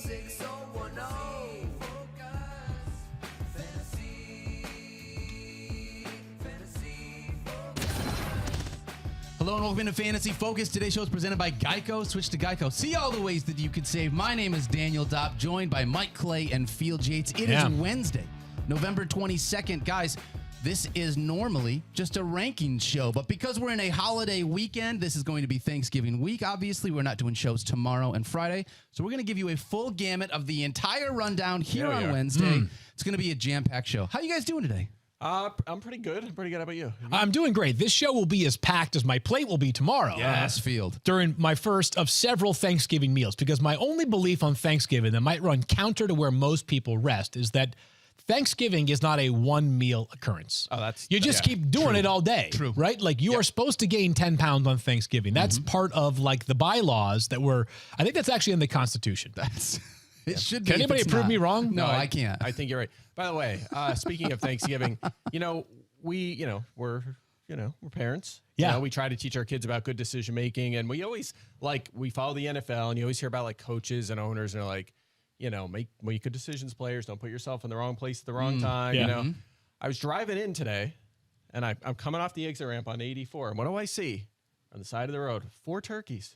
Hello and welcome to Fantasy Focus. Today's show is presented by Geico. Switch to Geico. See all the ways that you could save. My name is Daniel Dopp, joined by Mike Clay and Field Yates. It is Wednesday, November 22nd. Guys, this is normally just a rankings show, but because we're in a holiday weekend, this is going to be Thanksgiving week. Obviously, we're not doing shows tomorrow and Friday, so we're going to give you a full gamut of the entire rundown here on Wednesday. It's going to be a jam-packed show. How you guys doing today? I'm pretty good. How about you? I'm doing great. This show will be as packed as my plate will be tomorrow. Yes, Field. During my first of several Thanksgiving meals, because my only belief on Thanksgiving that might run counter to where most people rest is that Thanksgiving is not a one-meal occurrence. You just keep doing it all day. True. Right? Like you are supposed to gain 10 pounds on Thanksgiving. That's part of like the bylaws that were, I think that's actually in the Constitution. It should be. Can anybody prove me wrong? No, I can't. I think you're right. By the way, speaking of Thanksgiving, we're parents. Yeah. We try to teach our kids about good decision making, and we always we follow the NFL, and you always hear about like coaches and owners, and they're like, make good decisions, players. Don't put yourself in the wrong place at the wrong time. Yeah. I was driving in today, and I'm coming off the exit ramp on 84, and what do I see on the side of the road? 4 turkeys.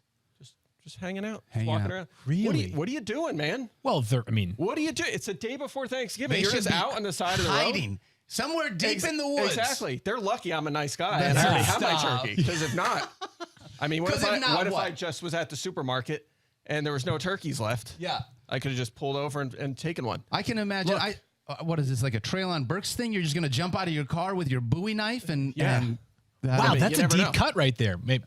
Just hanging out, walking around. Really? What are you doing, man? Well, what do you do? It's a day before Thanksgiving. You're just out on the side of the road. Hiding somewhere deep in the woods. Exactly. They're lucky I'm a nice guy and I already have my turkey. Because if not, what if I just was at the supermarket and there was no turkeys left? Yeah. I could have just pulled over and taken one. I can imagine. What is this, like a Trail on Burks thing? You're just going to jump out of your car with your Bowie knife and wow, that's a deep cut right there. Maybe.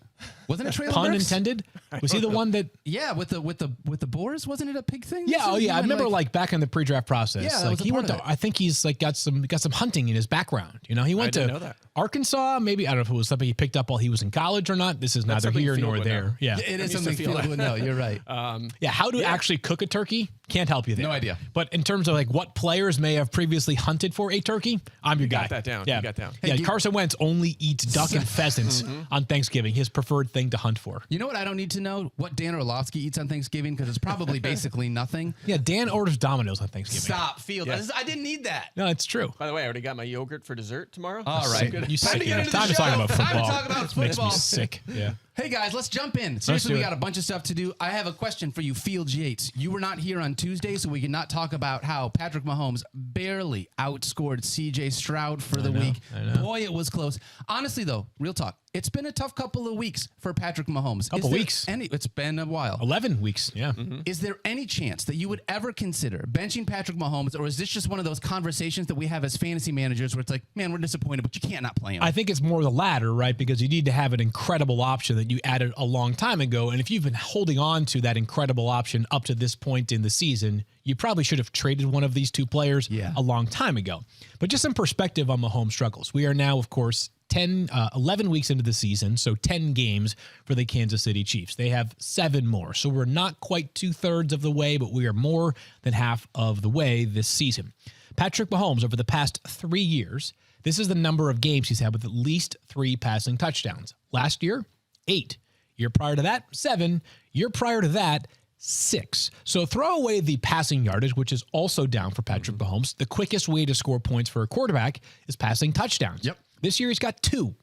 Wasn't it Trail Pun Burks? intended? Was he the one that? Yeah, with the boars. Wasn't it a pig thing? Yeah, I remember like back in the pre-draft process. Yeah, like he went to. I think he's like got some hunting in his background. He went to Arkansas. Maybe I don't know if it was something he picked up while he was in college or not. This is neither here nor there. Yeah, it is something Field would know. You're right. How to actually cook a turkey? Can't help you there. No idea. But in terms of like what players may have previously hunted for a turkey, I'm your guy. Got that down. Yeah, you got down. Yeah, Carson Wentz only eats duck and pheasants on Thanksgiving. His preferred thing to hunt for. You know what I don't need to know? What Dan Orlovsky eats on Thanksgiving, because it's probably basically nothing. Yeah, Dan orders Domino's on Thanksgiving. Stop, Field. Yeah. I didn't need that. No, it's true. By the way, I already got my yogurt for dessert tomorrow. All right. You sick. Time to talk about football. Time to talk about football. Makes me sick. Yeah. Hey, guys, let's jump in. Seriously, we got a bunch of stuff to do. I have a question for you, Field Yates. You were not here on Tuesday, so we cannot talk about how Patrick Mahomes barely outscored C.J. Stroud for the week. Boy, it was close. Honestly, though, real talk, it's been a tough couple of weeks for Patrick Mahomes. It's been a while. 11 weeks, yeah. Is there any chance that you would ever consider benching Patrick Mahomes, or is this just one of those conversations that we have as fantasy managers where it's like, man, we're disappointed, but you can't not play him? I think it's more the latter, right? Because you need to have an incredible option that you added a long time ago. And if you've been holding on to that incredible option up to this point in the season, you probably should have traded one of these two players a long time ago. But just some perspective on Mahomes' struggles. We are now, of course, 11 weeks into the season, so 10 games for the Kansas City Chiefs. They have 7 more, so we're not quite 2/3 of the way, but we are more than half of the way this season. Patrick Mahomes, over the past 3 years, this is the number of games he's had with at least 3 passing touchdowns. Last year, 8. Year prior to that, 7. Year prior to that, 6. So throw away the passing yardage, which is also down for Patrick Mahomes. The quickest way to score points for a quarterback is passing touchdowns. Yep. This year he's got 2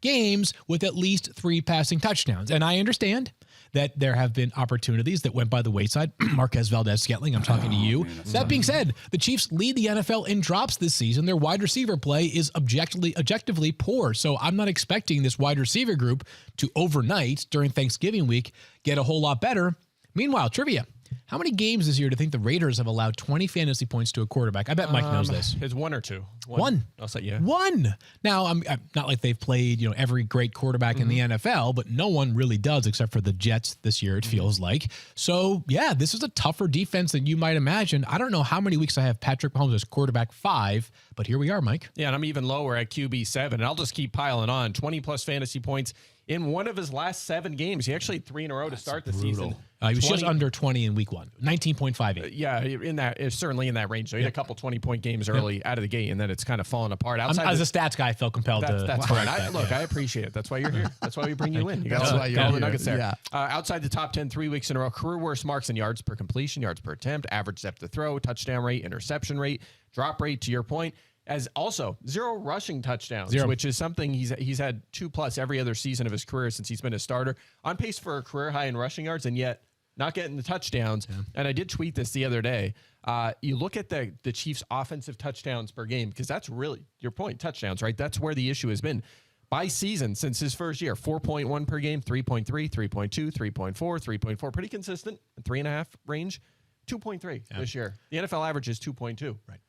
games with at least 3 passing touchdowns. And I understand that there have been opportunities that went by the wayside. Marquez Valdez-Scantling, I'm talking to you. That being said, the Chiefs lead the NFL in drops this season. Their wide receiver play is objectively poor. So I'm not expecting this wide receiver group to overnight during Thanksgiving week get a whole lot better. Meanwhile, trivia. How many games this year do you think the Raiders have allowed 20 fantasy points to a quarterback? I bet Mike knows this. It's 1 or 2. 1. I'll say yeah. 1. Now, I'm not like they've played, every great quarterback in the NFL, but no one really does except for the Jets this year, it feels like. So, yeah, this is a tougher defense than you might imagine. I don't know how many weeks I have Patrick Mahomes as quarterback 5, but here we are, Mike. Yeah, and I'm even lower at QB 7, and I'll just keep piling on. 20-plus fantasy points in one of his last 7 games. He actually had 3 in a row to start the season. He was just under 20 in week 1. 19.58. Yeah, in that, certainly in that range. So he had a couple 20-point games early out of the gate, and then it's kind of fallen apart. As a stats guy, I felt compelled to. That's fine. I appreciate it. That's why you're here. That's why we bring you in. You got all the nuggets there. Yeah. Outside the top 10, 3 weeks in a row, career worst marks in yards per completion, yards per attempt, average depth of throw, touchdown rate, interception rate, drop rate, to your point. As also 0 rushing touchdowns, which is something he's had 2+ every other season of his career since he's been a starter. On pace for a career high in rushing yards, and yet not getting the touchdowns. Yeah. And I did tweet this the other day. You look at the Chiefs' offensive touchdowns per game, because that's really your point, touchdowns, right? That's where the issue has been. By season, since his first year, 4.1 per game, 3.3, 3.2, 3.4, 3.4, pretty consistent, 3.5 range, 2.3 this year. The NFL average is 2.2. Right.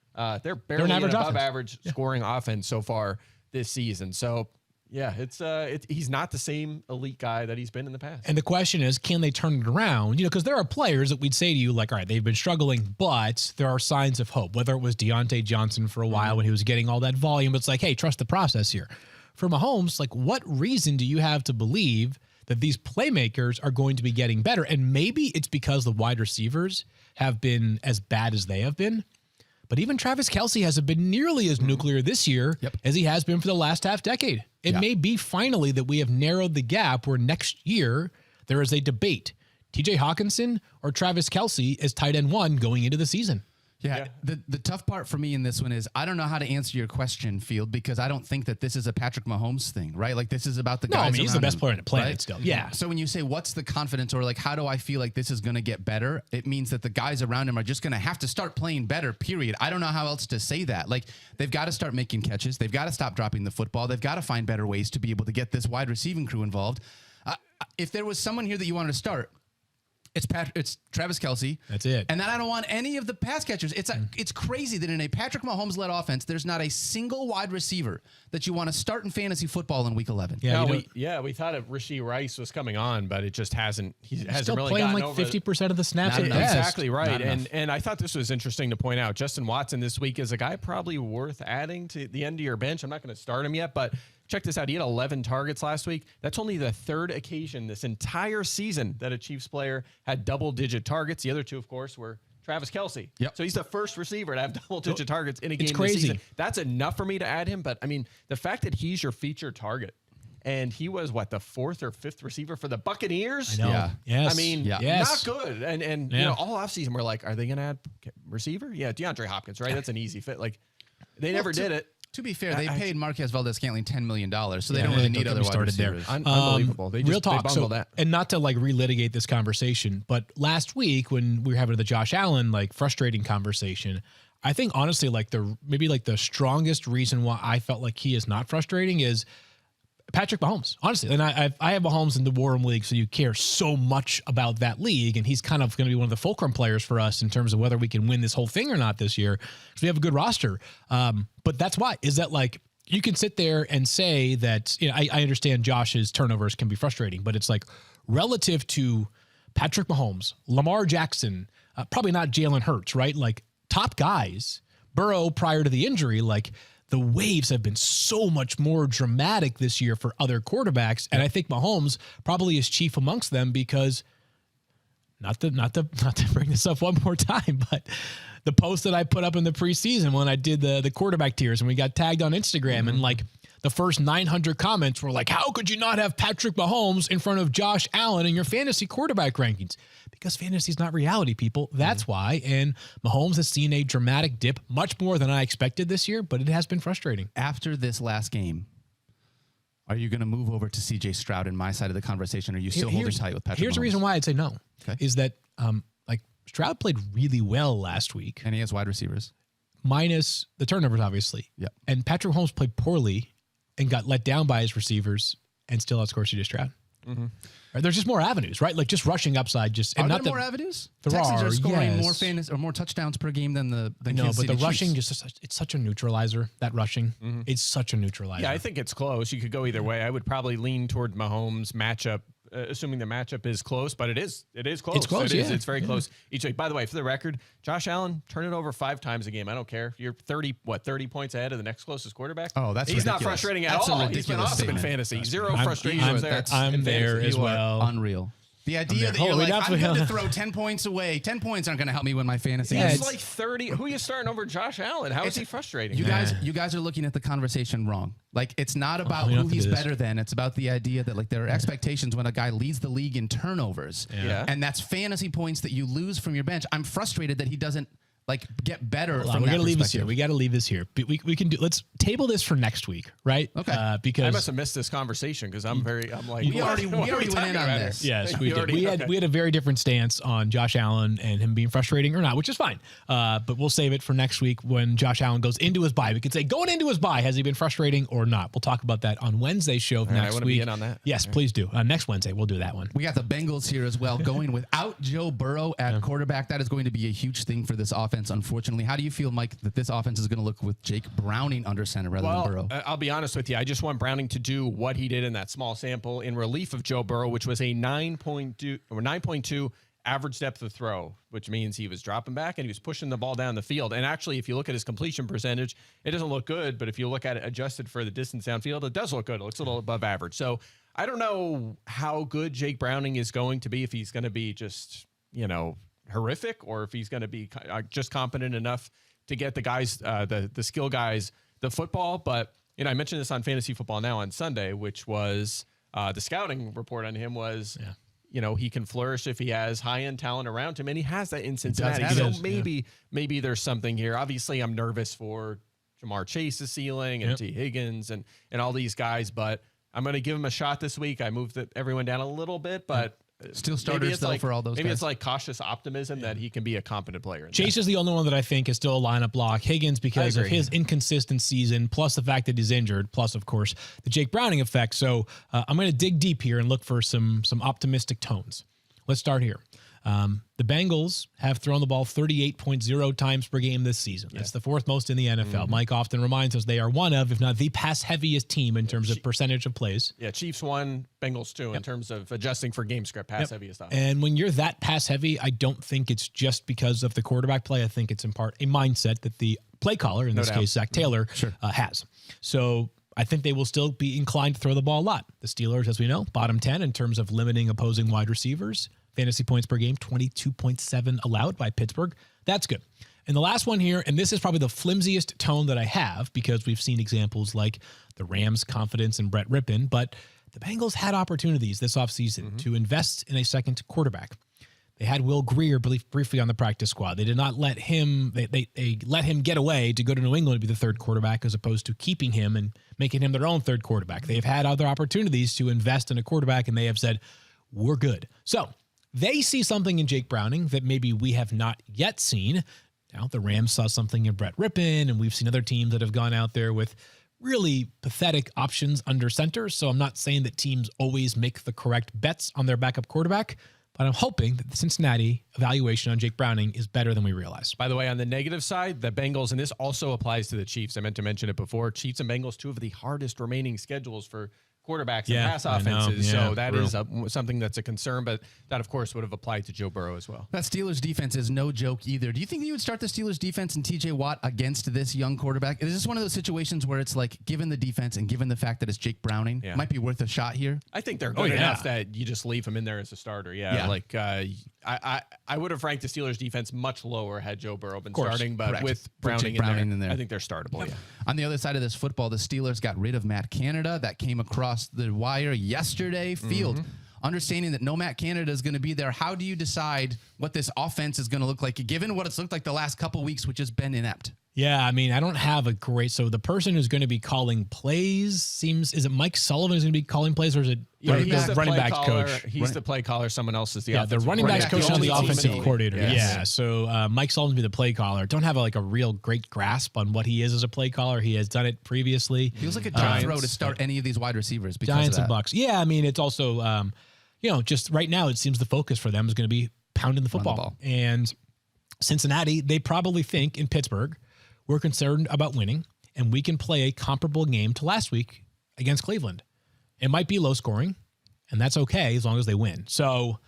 They're barely an above average scoring offense so far this season. So, yeah, he's not the same elite guy that he's been in the past. And the question is, can they turn it around? Because there are players that we'd say to you, like, all right, they've been struggling, but there are signs of hope. Whether it was Deontay Johnson for a while when he was getting all that volume, it's like, hey, trust the process here. For Mahomes, like, what reason do you have to believe that these playmakers are going to be getting better? And maybe it's because the wide receivers have been as bad as they have been. But even Travis Kelce hasn't been nearly as nuclear this year as he has been for the last half decade. It may be finally that we have narrowed the gap where next year there is a debate. TJ Hawkinson or Travis Kelce as tight end 1 going into the season. Yeah. The tough part for me in this one is I don't know how to answer your question, Field, because I don't think that this is a Patrick Mahomes thing, right? Like, this is about the guys. He's the best player on the planet still. Yeah. So when you say what's the confidence, or like how do I feel like this is going to get better, it means that the guys around him are just going to have to start playing better, period. I don't know how else to say that. Like, they've got to start making catches. They've got to stop dropping the football. They've got to find better ways to be able to get this wide receiving crew involved. If there was someone here that you wanted to start, it's Travis Kelce. That's it. And then I don't want any of the pass catchers. It's crazy that in a Patrick Mahomes-led offense, there's not a single wide receiver that you want to start in fantasy football in Week 11. We thought Rashee Rice was coming on, but it just hasn't. He hasn't still really playing gotten like 50% of the snaps. Exactly right. And I thought this was interesting to point out. Justin Watson this week is a guy probably worth adding to the end of your bench. I'm not going to start him yet, but check this out. He had 11 targets last week. That's only the 3rd occasion this entire season that a Chiefs player had double-digit targets. The other 2, of course, were Travis Kelce. Yep. So he's the first receiver to have double-digit targets in a game it's crazy. this season. That's enough for me to add him. But, I mean, the fact that he's your featured target, and he was, the 4th or 5th receiver for the Buccaneers? I know. Yeah. Yes. I mean, yes. not good. And you know, all offseason, we're like, are they going to add receiver? Yeah, DeAndre Hopkins, right? That's an easy fit. Like, they never did it. To be fair, they paid Marquez Valdez-Scantling $10 million, so they don't really need other wide receivers. Unbelievable. Real talk. They that. And not to like relitigate this conversation, but last week when we were having the Josh Allen like frustrating conversation, I think honestly like the strongest reason why I felt like he is not frustrating is Patrick Mahomes, honestly. And I have Mahomes in the War Room League, so you care so much about that league, and he's kind of going to be one of the fulcrum players for us in terms of whether we can win this whole thing or not this year, because we have a good roster. But that's why, is that like, you can sit there and say that, you know, I understand Josh's turnovers can be frustrating, but it's like relative to Patrick Mahomes, Lamar Jackson, probably not Jalen Hurts, right? Like top guys, Burrow prior to the injury, like the waves have been so much more dramatic this year for other quarterbacks. And I think Mahomes probably is chief amongst them because not to bring this up one more time, but the post that I put up in the preseason when I did the quarterback tiers and we got tagged on Instagram and like the first 900 comments were like, how could you not have Patrick Mahomes in front of Josh Allen in your fantasy quarterback rankings? Because fantasy is not reality, people. That's why. And Mahomes has seen a dramatic dip, much more than I expected this year, but it has been frustrating. After this last game, are you going to move over to CJ Stroud in my side of the conversation? Or are you still holding tight with Patrick Here's Mahomes? the reason why I'd say no, is that like Stroud played really well last week. And he has wide receivers. Minus the turnovers, obviously. Yeah. And Patrick Mahomes played poorly and got let down by his receivers and still outscored CJ Stroud. Mm-hmm. Right, there's just more avenues, right? Like just rushing upside. Are there more avenues? There Texans are scoring more fantasy or more touchdowns per game than the Kansas City but the Chiefs. rushing it's such a neutralizer. That rushing, it's such a neutralizer. Yeah, I think it's close. You could go either way. I would probably lean toward Mahomes matchup, assuming the matchup is close. But it is close. It's close. It's very close each week. By the way, for the record, Josh Allen turn it over 5 times a game. I don't care. You're 30 points ahead of the next closest quarterback. Oh, that's he's ridiculous. not frustrating at That's all. a He's been ridiculous awesome in statement. fantasy. Zero frustration there. I'm there as well. Unreal. The idea that you're like, I'm going to throw 10 points away. 10 points aren't going to help me win my fantasy. It's like 30. Who are you starting over Josh Allen? How is he frustrating? You guys are looking at the conversation wrong. Like, it's not about who he's better than. It's about the idea that, like, there are expectations when a guy leads the league in turnovers. Yeah. And that's fantasy points that you lose from your bench. I'm frustrated that he doesn't, like, get better from that perspective. We got to leave this here. We can do. Let's table this for next week, right? Okay. Because I must have missed this conversation because I'm like we already went in on this. Yes, we did. We had a very different stance on Josh Allen and him being frustrating or not, which is fine. But we'll save it for next week when Josh Allen goes into his bye. We could say going into his bye, has he been frustrating or not? We'll talk about that on Wednesday's show next week. I want to be in on that. Yes, please do. Next Wednesday we'll do that one. We got the Bengals here as well, going without Joe Burrow at quarterback. That is going to be a huge thing for this offense, unfortunately. How do you feel, Mike, that this offense is going to look with Jake Browning under center rather than Burrow? I'll be honest with you. I just want Browning to do what he did in that small sample in relief of Joe Burrow, which was a 9.2 average depth of throw, which means he was dropping back and he was pushing the ball down the field. And actually, if you look at his completion percentage, it doesn't look good. But if you look at it adjusted for the distance downfield, it does look good. It looks a little above average. So I don't know how good Jake Browning is going to be, if he's going to be just, horrific, or if he's going to be just competent enough to get the guys, the skill guys, the football. But, I mentioned this on Fantasy Football Now on Sunday, which was the scouting report on him was, he can flourish if he has high-end talent around him, and he has that in Cincinnati. So maybe there's something here. Obviously, I'm nervous for Jamar Chase's ceiling and T. Higgins and all these guys, but I'm going to give him a shot this week. I moved everyone down a little bit, but still starters though for all those maybe guys. It's like cautious optimism that he can be a competent player. Chase is the only one that I think is still a lineup lock. Higgins, because of his inconsistent season, plus the fact that he's injured, plus, of course, the Jake Browning effect. So I'm going to dig deep here and look for some optimistic tones. Let's start here. The Bengals have thrown the ball 38.0 times per game this season. That's the fourth most in the NFL. Mm-hmm. Mike often reminds us they are one of, if not the pass-heaviest team in terms of percentage of plays. Yeah, Chiefs 1, Bengals 2 in terms of adjusting for game script, pass-heaviest. And when you're that pass-heavy, I don't think it's just because of the quarterback play. I think it's in part a mindset that the play caller, in this case, Zach Taylor, has. So I think they will still be inclined to throw the ball a lot. The Steelers, as we know, bottom 10 in terms of limiting opposing wide receivers. Fantasy points per game, 22.7 allowed by Pittsburgh. That's good. And the last one here, and this is probably the flimsiest tone that I have because we've seen examples like the Rams' confidence in Brett Rippon, but the Bengals had opportunities this offseason to invest in a second quarterback. They had Will Grier briefly on the practice squad. They did not let him, they let him get away to go to New England to be the third quarterback as opposed to keeping him and making him their own third quarterback. They've had other opportunities to invest in a quarterback, and they have said, we're good. So they see something in Jake Browning that maybe we have not yet seen. Now, the Rams saw something in Brett Rippon, and we've seen other teams that have gone out there with really pathetic options under center. So I'm not saying that teams always make the correct bets on their backup quarterback, but I'm hoping that the Cincinnati evaluation on Jake Browning is better than we realize. By the way, on the negative side, the Bengals, and this also applies to the Chiefs, I meant to mention it before, Chiefs and Bengals, two of the hardest remaining schedules for quarterbacks and pass offenses. So that is something that's a concern, but that, of course, would have applied to Joe Burrow as well. That Steelers defense is no joke either. Do you think that you would start the Steelers defense and TJ Watt against this young quarterback? Is this one of those situations where it's like, given the defense and given the fact that it's Jake Browning, it might be worth a shot here? I think they're good enough that you just leave him in there as a starter. Like I would have ranked the Steelers defense much lower had Joe Burrow been starting, but with Browning in there, I think they're startable. Yeah. On the other side of this football, the Steelers got rid of Matt Canada. That came across the wire yesterday. Field, understanding that no Matt Canada is going to be there. How do you decide what this offense is going to look like, given what it's looked like the last couple weeks, which has been inept? Yeah, I mean, I don't have a great... So the person who's going to be calling plays is it Mike Sullivan who's going to be calling plays, or is it running backs coach? He's the play caller. Someone else is the the running backs coach on the offensive coordinator. Yes. Yeah, so Mike Sullivan will be the play caller. Don't have a real great grasp on what he is as a play caller. He has done it previously. Feels like a tough throw to start any of these wide receivers because Giants of that. and Bucks. Yeah, I mean, it's also, just right now it seems the focus for them is going to be pounding the football. And Cincinnati, they probably think in Pittsburgh, we're concerned about winning, and we can play a comparable game to last week against Cleveland. It might be low scoring, and that's okay as long as they win. So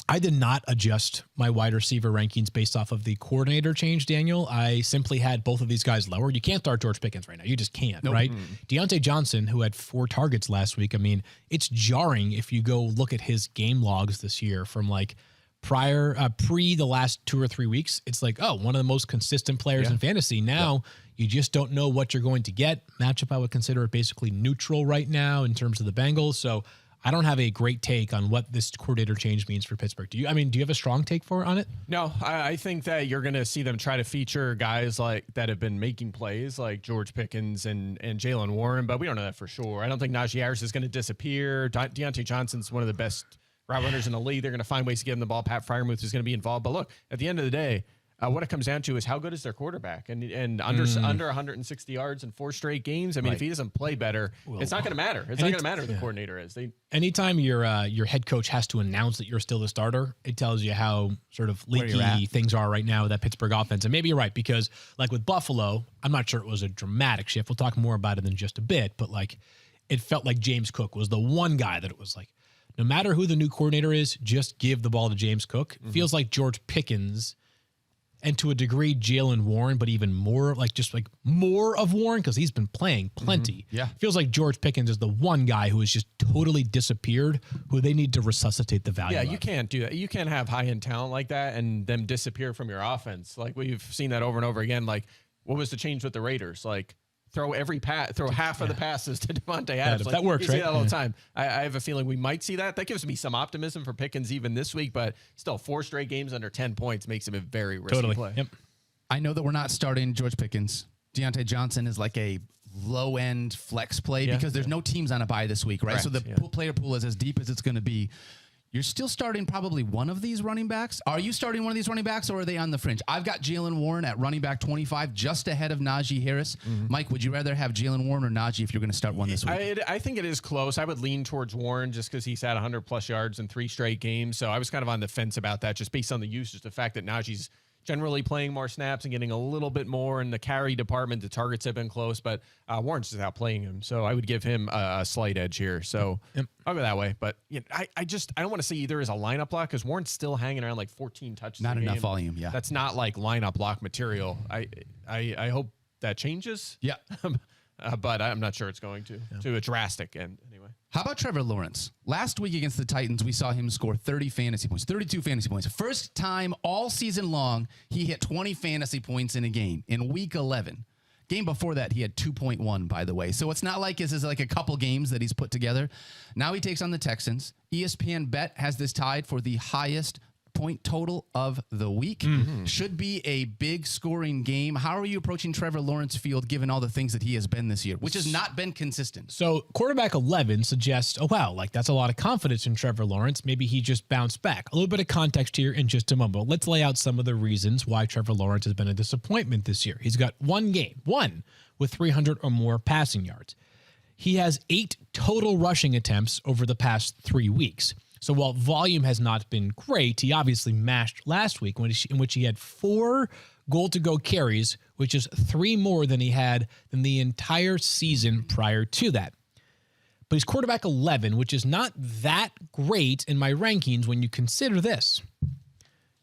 I did not adjust my wide receiver rankings based off of the coordinator change, Daniel. I simply had both of these guys lower. You can't start George Pickens right now. You just can't, right? Deontay Johnson, who had 4 targets last week, I mean, it's jarring if you go look at his game logs this year from like pre the last 2 or 3 weeks. It's like, oh, one of the most consistent players in fantasy. Now, you just don't know what you're going to get. Matchup, I would consider it basically neutral right now in terms of the Bengals. So I don't have a great take on what this coordinator change means for Pittsburgh. Do you have a strong take on it? No, I think that you're going to see them try to feature guys like that have been making plays like George Pickens and Jalen Warren, but we don't know that for sure. I don't think Najee Harris is going to disappear. Deontay Johnson's one of the best route runners in the league. They're going to find ways to give him the ball. Pat Freiermuth is going to be involved. But look, at the end of the day, what it comes down to is how good is their quarterback, and under 160 yards in 4 straight games. I mean, if he doesn't play better, it's not going to matter. It's not going to matter who the coordinator is. Anytime your head coach has to announce that you're still the starter, it tells you how sort of leaky things are right now with that Pittsburgh offense. And maybe you're right, because like with Buffalo, I'm not sure it was a dramatic shift. We'll talk more about it in just a bit, but like it felt like James Cook was the one guy that it was like, no matter who the new coordinator is, just give the ball to James Cook. Feels like George Pickens, and to a degree, Jalen Warren, but even more more of Warren because he's been playing plenty. Feels like George Pickens is the one guy who has just totally disappeared, who they need to resuscitate the value. Yeah, you can't do that. You can't have high-end talent like that and them disappear from your offense. Like we've seen that over and over again. Like what was the change with the Raiders? Like throw half of the passes to Devontae Adams. That works, you see right? that all the time. I have a feeling we might see that. That gives me some optimism for Pickens even this week, but still 4 straight games under 10 points makes him a very risky play. Yep. I know that we're not starting George Pickens. Deontay Johnson is like a low-end flex play because there's no teams on a bye this week, right? Correct, So the player pool is as deep as it's going to be. You're still starting probably one of these running backs. Are you starting one of these running backs, or are they on the fringe? I've got Jalen Warren at running back 25, just ahead of Najee Harris. Mike, would you rather have Jalen Warren or Najee if you're going to start one this week? I think it is close. I would lean towards Warren just because he's had 100-plus yards in 3 straight games. So I was kind of on the fence about that just based on the usage, the fact that Najee's generally playing more snaps and getting a little bit more in the carry department. The targets have been close, but Warren's just outplaying him. So I would give him a slight edge here. So I'll go that way. But I don't want to see either as a lineup block because Warren's still hanging around like 14 touches. Not a enough game. volume, yeah. That's not like lineup block material. I hope that changes. Yeah. But I'm not sure it's going to a drastic end anyway. How about Trevor Lawrence? Last week against the Titans, we saw him score 32 fantasy points. First time all season long, he hit 20 fantasy points in a game in week 11. Game before that, he had 2.1, by the way. So it's not like this is like a couple games that he's put together. Now he takes on the Texans. ESPN Bet has this tied for the highest point total of the week. Should be a big scoring game. How are you approaching Trevor Lawrence field given all the things that he has been this year, which has not been consistent? So quarterback 11 suggests, oh, wow, like that's a lot of confidence in Trevor Lawrence. Maybe he just bounced back. A little bit of context here in just a moment. Let's lay out some of the reasons why Trevor Lawrence has been a disappointment this year. He's got one with 300 or more passing yards. He has 8 total rushing attempts over the past 3 weeks. So while volume has not been great, he obviously mashed last week in which he had 4 goal-to-go carries, which is 3 more than he had in the entire season prior to that. But he's quarterback 11, which is not that great in my rankings when you consider this.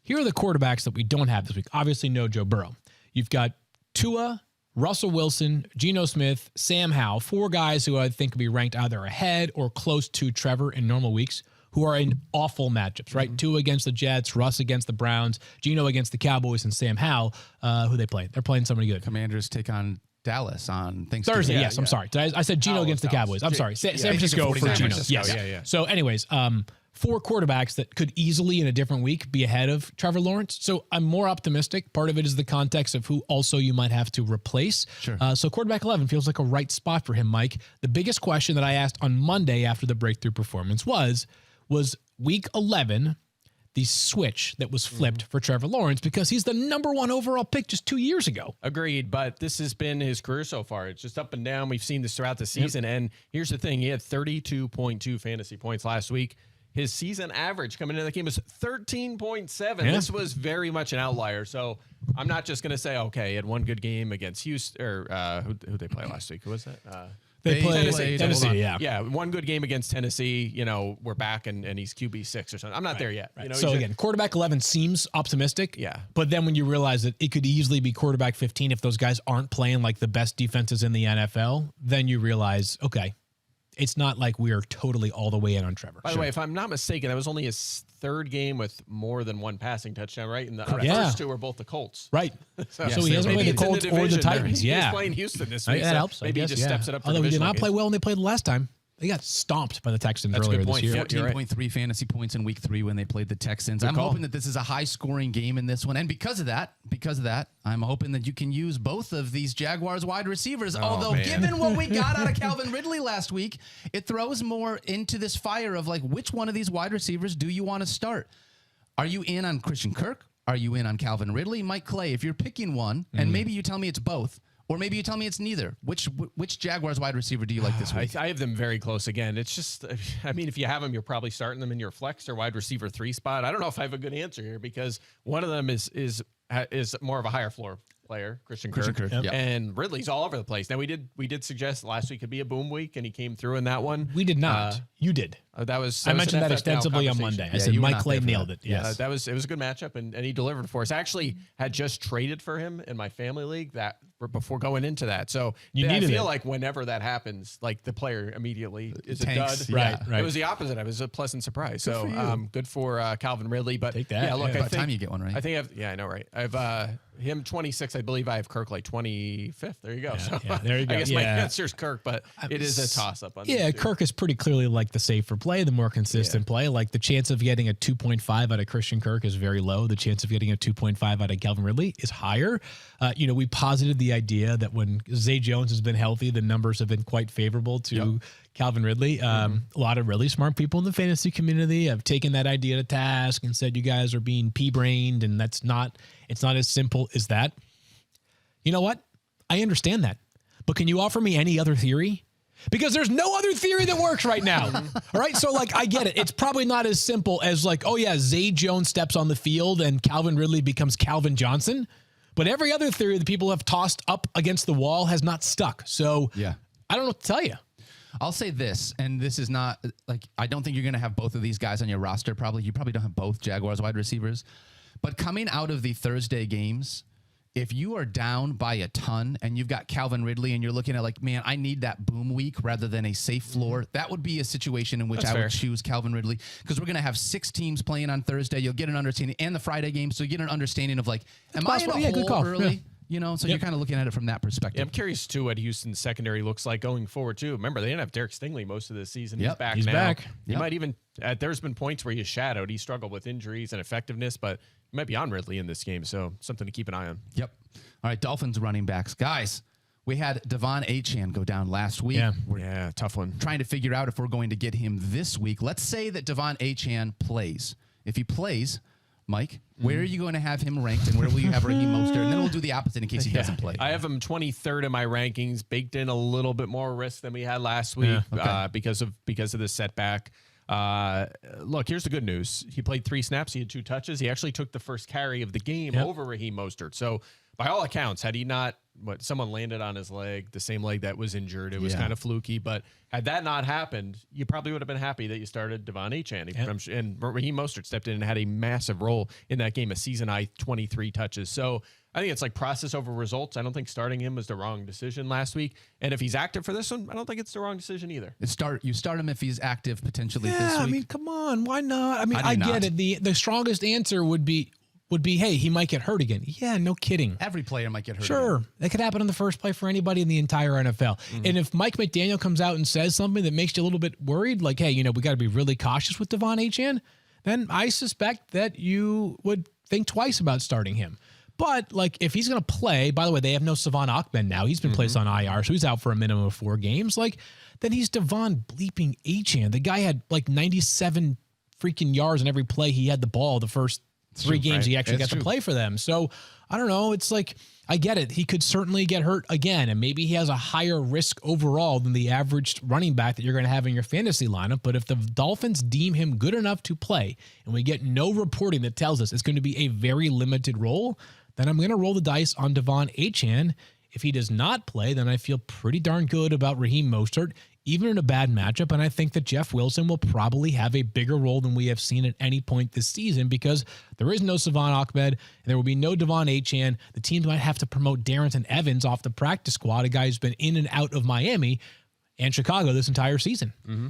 Here are the quarterbacks that we don't have this week. Obviously, no Joe Burrow. You've got Tua, Russell Wilson, Geno Smith, Sam Howell, 4 guys who I think could be ranked either ahead or close to Trevor in normal weeks, who are in awful matchups, right? Tua against the Jets, Russ against the Browns, Geno against the Cowboys, and Sam Howell, who they play. They're playing somebody good. Commanders take on Dallas on Thanksgiving. Thursday, yes. I'm sorry. I said Geno against the Cowboys. I'm sorry. San Francisco for Geno. Yes. Yeah. So anyways, 4 quarterbacks that could easily in a different week be ahead of Trevor Lawrence. So I'm more optimistic. Part of it is the context of who also you might have to replace. Sure. So quarterback 11 feels like a right spot for him, Mike. The biggest question that I asked on Monday after the breakthrough performance was week 11 the switch that was flipped for Trevor Lawrence because he's the number 1 overall pick just 2 years ago. Agreed, but this has been his career so far. It's just up and down. We've seen this throughout the season, and here's the thing. He had 32.2 fantasy points last week. His season average coming into the game was 13.7. This was very much an outlier, so I'm not just going to say, okay, he had one good game against Houston, or who they play last week? Who was that? They played Tennessee. Yeah, one good game against Tennessee. We're back and he's QB6 or something. I'm not there yet. Right. So again, quarterback 11 seems optimistic. Yeah. But then when you realize that it could easily be quarterback 15 if those guys aren't playing like the best defenses in the NFL, then you realize, okay, it's not like we are totally all the way in on Trevor. By the way, if I'm not mistaken, that was only his third game with more than one passing touchdown, right? And the first two were both the Colts. Right. So he hasn't played the Colts or the Titans. He was playing Houston this week. That helps. Maybe he just steps it up. Although he did not play well when they played last time. They got stomped by the Texans earlier this year. 14.3 fantasy points in week 3 when they played the Texans. I'm hoping that this is a high-scoring game in this one. And because of that, I'm hoping that you can use both of these Jaguars wide receivers. Although, given what we got out of Calvin Ridley last week, it throws more into this fire of, like, which one of these wide receivers do you want to start? Are you in on Christian Kirk? Are you in on Calvin Ridley? Mike Clay, if you're picking one, and maybe you tell me it's both, or maybe you tell me it's neither. Which Jaguars wide receiver do you like this week? I have them very close again. It's just, if you have them, you're probably starting them in your flex or wide receiver 3 spot. I don't know if I have a good answer here because one of them is more of a higher floor player, Christian Kirk. Yep. And Ridley's all over the place. Now we did suggest last week could be a boom week, and he came through in that one. We did not. You did. I mentioned that extensively on Monday. I said Mike Clay nailed it. Yes, it was a good matchup, and he delivered for us. I actually had just traded for him in my family league before going into that. So I feel like whenever that happens, like the player immediately is tanks, a dud. Right. It was the opposite. It was a pleasant surprise. Good for Calvin Ridley. But take that. Yeah, look, by the time you get one right. I think I know, right? I've him 26. I believe I have Kirk like 25th. There you go. There you go. I guess my answer's Kirk, but it is a toss up. Kirk is pretty clearly like the safer play, the more consistent play. Like the chance of getting a 2.5 out of Christian Kirk is very low. The chance of getting a 2.5 out of Calvin Ridley is higher. We posited the idea that when Zay Jones has been healthy, the numbers have been quite favorable to Calvin Ridley. A lot of really smart people in the fantasy community have taken that idea to task and said, you guys are being pea-brained, and it's not as simple as that. You know what? I understand that. But can you offer me any other theory? Because there's no other theory that works right now. All right. So I get it. It's probably not as simple as Zay Jones steps on the field and Calvin Ridley becomes Calvin Johnson. But every other theory that people have tossed up against the wall has not stuck. So I don't know what to tell you. I'll say this, and this is not I don't think you're going to have both of these guys on your roster. You probably don't have both Jaguars wide receivers. But coming out of the Thursday games, if you are down by a ton and you've got Calvin Ridley and you're looking at I need that boom week rather than a safe floor, that would be a situation in which I would choose Calvin Ridley, because we're going to have 6 teams playing on Thursday. You'll get an understanding, and the Friday game, so you get an understanding of am I in a hole early? So you're kind of looking at it from that perspective. Yeah, I'm curious, too, what Houston's secondary looks like going forward, too. Remember, they didn't have Derek Stingley most of the season. He's back now. He might even there's been points where he's shadowed. He struggled with injuries and effectiveness, but he might be on Ridley in this game, so something to keep an eye on. Yep. All right, Dolphins running backs. Guys, we had Devon Achane go down last week. Yeah, tough one. Trying to figure out if we're going to get him this week. Let's say that Devon Achane plays. If he plays, Mike, where are you going to have him ranked, and where will you have Raheem Mostert? And then we'll do the opposite in case he doesn't play. I have him 23rd in my rankings, baked in a little bit more risk than we had last week because of the setback. Look, here's the good news. He played 3 snaps. He had 2 touches. He actually took the first carry of the game over Raheem Mostert. So by all accounts, had he not, someone landed on his leg, the same leg that was injured. It was kind of fluky, but had that not happened, you probably would have been happy that you started Devon Achane. And Raheem Mostert stepped in and had a massive role in that game, a season-high 23 touches. So I think it's process over results. I don't think starting him was the wrong decision last week. And if he's active for this one, I don't think it's the wrong decision either. You start him if he's active potentially this week. Come on. Why not? I get it. The strongest answer would be, hey, he might get hurt again. Yeah, no kidding. Every player might get hurt. Sure. Again. That could happen in the first play for anybody in the entire NFL. And if Mike McDaniel comes out and says something that makes you a little bit worried, hey, we got to be really cautious with Devon Achane, then I suspect that you would think twice about starting him. But if he's going to play, by the way, they have no Savon Ahmed now. He's been placed on IR, so he's out for a minimum of 4 games. Then he's Devon bleeping Achane. The guy had 97 freaking yards in every play he had the ball the first 3 games he actually got to play for them. So I don't know. It's I get it. He could certainly get hurt again, and maybe he has a higher risk overall than the average running back that you're going to have in your fantasy lineup. But if the Dolphins deem him good enough to play, and we get no reporting that tells us it's going to be a very limited role, then I'm going to roll the dice on Devon Achane If he does not play, then I feel pretty darn good about Raheem Mostert, even in a bad matchup. And I think that Jeff Wilson will probably have a bigger role than we have seen at any point this season because there is no Savon Ahmed and there will be no Devon Achane. The teams might have to promote Darrington Evans off the practice squad, a guy who's been in and out of Miami and Chicago this entire season. Mm-hmm.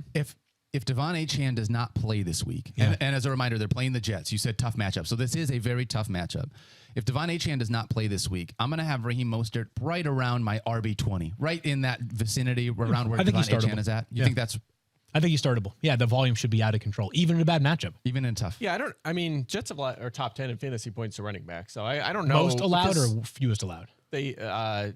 If Devon Achane does not play this week, and as a reminder, they're playing the Jets. You said tough matchup. So this is a very tough matchup. If Devon Achane does not play this week, I'm going to have Raheem Mostert right around my RB20, right in that vicinity around where Devon Achane is at. You think that's... I think he's startable. Yeah, the volume should be out of control, even in a bad matchup. Even in tough. Yeah, Jets are top 10 in fantasy points to running back. So I don't know. Most allowed or fewest allowed? They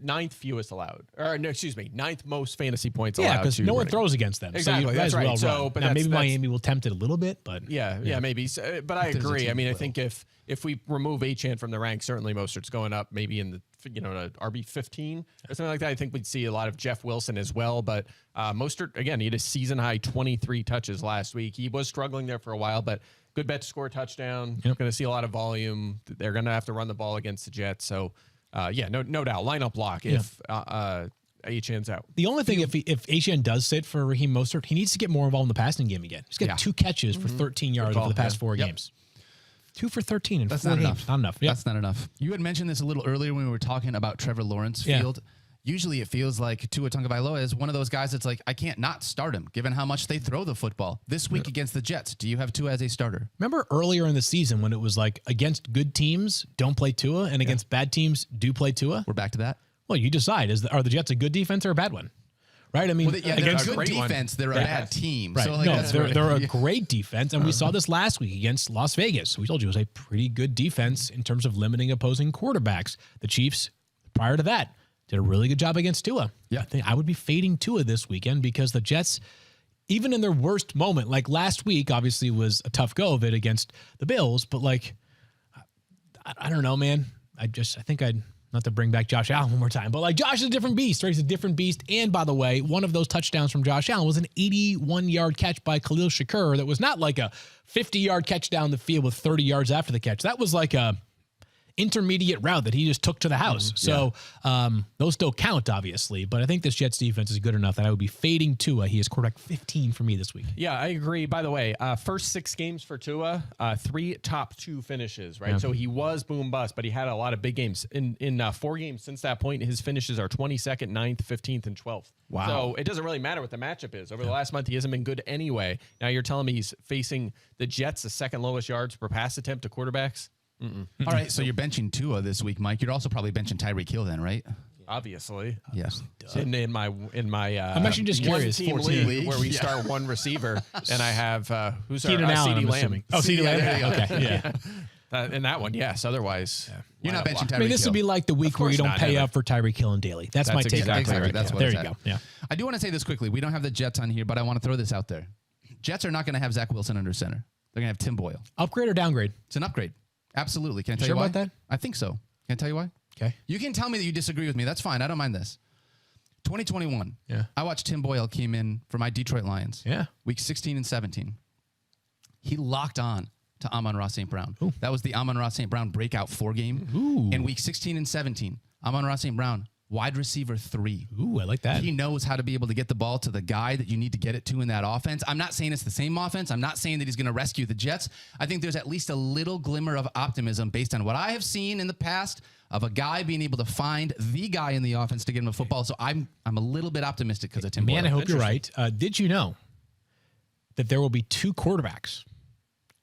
ninth fewest allowed, or no, excuse me, ninth most fantasy points allowed. Yeah, because no one throws against them. Exactly, so that's right. Well so, but now maybe Miami will tempt it a a bit, but yeah, maybe. So, but I agree. I mean, I think if we remove Achane from the ranks, certainly Mostert's going up, maybe in the RB 15 or something like that. I think we'd see a lot of Jeff Wilson as well. But Mostert again, he had a season high 23 touches last week. He was struggling there for a while, but good bet to score a touchdown. Going to see a lot of volume. They're going to have to run the ball against the Jets. So. No doubt. Lineup lock if Achane's out. The only thing, if Achane does sit for Raheem Mostert, he needs to get more involved in the passing game again. He's got 2 catches for 13 yards over the past 4 games. 2 for 13 in 4 games. Not enough. That's not enough. You had mentioned this a little earlier when we were talking about Trevor Lawrence field. Usually it feels like Tua Tagovailoa is one of those guys that's like, I can't not start him, given how much they throw the football. This week against the Jets, do you have Tua as a starter? Remember earlier in the season when it was like, against good teams, don't play Tua, and against bad teams, do play Tua? We're back to that? Well, you decide. Are the Jets a good defense or a bad one? Right? I mean, against a good defense, they're a bad team. Right. So like no, they're a great defense, and we saw this last week against Las Vegas. We told you it was a pretty good defense in terms of limiting opposing quarterbacks. The Chiefs, prior to that, did a really good job against Tua. Yeah. I think I would be fading Tua this weekend because the Jets, even in their worst moment, like last week, obviously was a tough go of it against the Bills, but like, I don't know, man. I think I'd, not to bring back Josh Allen one more time, but like Josh is a different beast, right? He's a different beast. And by the way, one of those touchdowns from Josh Allen was an 81-yard catch by Khalil Shakur that was not like a 50-yard catch down the field with 30 yards after the catch. That was like a intermediate route that he just took to the house. So those still count, obviously. But I think this Jets defense is good enough that I would be fading Tua. He is quarterback 15 for me this week. Yeah, I agree. By the way, first 6 games for Tua, 3 top 2 finishes, right? Yeah. So he was boom bust, but he had a lot of big games. In 4 games since that point, his finishes are 22nd, 9th, 15th, and 12th. Wow. So it doesn't really matter what the matchup is. Over the last month, he hasn't been good anyway. Now you're telling me he's facing the Jets, the second lowest yards per pass attempt to quarterbacks? All right, so you're benching Tua this week, Mike. You're also probably benching Tyreek Hill then, right? Obviously. Yes. In my I'm actually just curious. 14 league where we start one receiver, and I have who's our CeeDee Lamb. Oh, CeeDee Lamb. Okay. Yeah. In that one, yes. Otherwise, you're not benching Tyreek Hill. I mean, this would be like the week where you don't pay up for Tyreek Hill and Daly. That's my take. Exactly. That's what there you go. Yeah. I do want to say this quickly. We don't have the Jets on here, but I want to throw this out there. Jets are not going to have Zach Wilson under center. They're going to have Tim Boyle. Upgrade or downgrade? It's an upgrade. Absolutely. Can I tell you why? About that? I think so. Can I tell you why? Okay. You can tell me that you disagree with me. That's fine. I don't mind this. 2021. Yeah. I watched Tim Boyle came in for my Detroit Lions. Yeah. Week 16 and 17. He locked on to Amon-Ra St. Brown. Ooh. That was the Amon-Ra St. Brown breakout 4 game. Ooh. In week 16 and 17, Amon-Ra St. Brown, wide receiver 3. Ooh, I like that. He knows how to be able to get the ball to the guy that you need to get it to in that offense. I'm not saying it's the same offense. I'm not saying that he's going to rescue the Jets. I think there's at least a little glimmer of optimism based on what I have seen in the past of a guy being able to find the guy in the offense to get him the football. So I'm a little bit optimistic because of Tim Boyle. Man, I hope you're right. Did you know that there will be 2 quarterbacks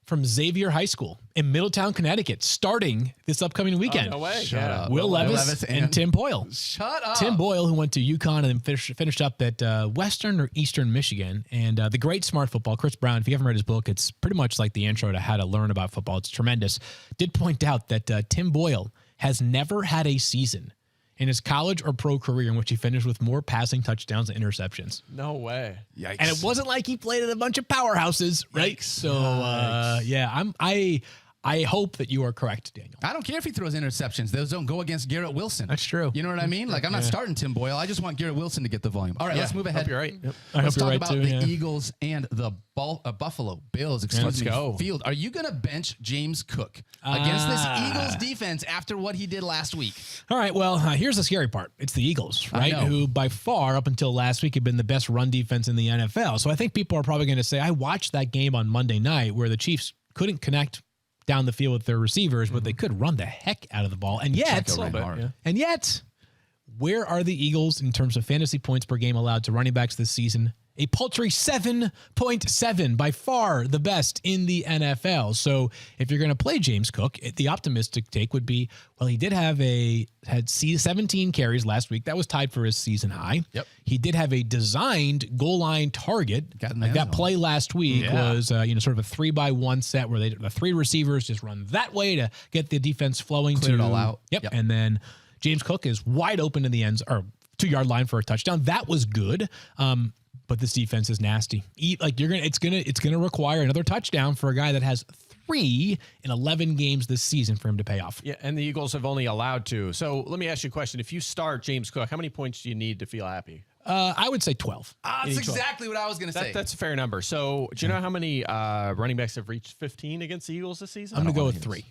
from Xavier High School in Middletown, Connecticut, starting this upcoming weekend? Oh, no way. Shut up. Will Levis and Tim Boyle. Shut up. Tim Boyle, who went to UConn and then finished up at Western or Eastern Michigan. And the great smart football, Chris Brown, if you haven't read his book, it's pretty much like the intro to how to learn about football. It's tremendous. Did point out that Tim Boyle has never had a season in his college or pro career in which he finished with more passing touchdowns and interceptions. No way. Yikes. And it wasn't like he played at a bunch of powerhouses, right? Yikes. So, yeah, I hope that you are correct, Daniel. I don't care if he throws interceptions. Those don't go against Garrett Wilson. That's true. You know what I mean? Like, I'm not starting Tim Boyle. I just want Garrett Wilson to get the volume. All right, let's move ahead. Hope you're right. Yep. Let's talk about the Eagles and the Buffalo Bills. Let's go. Field. Are you going to bench James Cook against this Eagles defense after what he did last week? All right, well, here's the scary part. It's the Eagles, right? Who by far, up until last week, have been the best run defense in the NFL. So I think people are probably going to say, I watched that game on Monday night where the Chiefs couldn't connect down the field with their receivers, but they could run the heck out of the ball. And yet, where are the Eagles in terms of fantasy points per game allowed to running backs this season? A paltry 7.7, by far the best in the NFL. So if you're going to play James Cook, the optimistic take would be, well, he did had 17 carries last week. That was tied for his season high. Yep. He did have a designed goal line target. That play last week was sort of a 3-by-1 set where the three receivers just run that way to get the defense flowing. Clear it all out. Yep. And then James Cook is wide open in the ends or 2-yard line for a touchdown. That was good. But this defense is nasty. It's gonna require another touchdown for a guy that has 3 in 11 games this season for him to pay off. Yeah, and the Eagles have only allowed 2. So let me ask you a question. If you start James Cook, how many points do you need to feel happy? I would say 12. That's exactly what I was going to say. That's a fair number. So do you know how many running backs have reached 15 against the Eagles this season? I'm going to go with 3.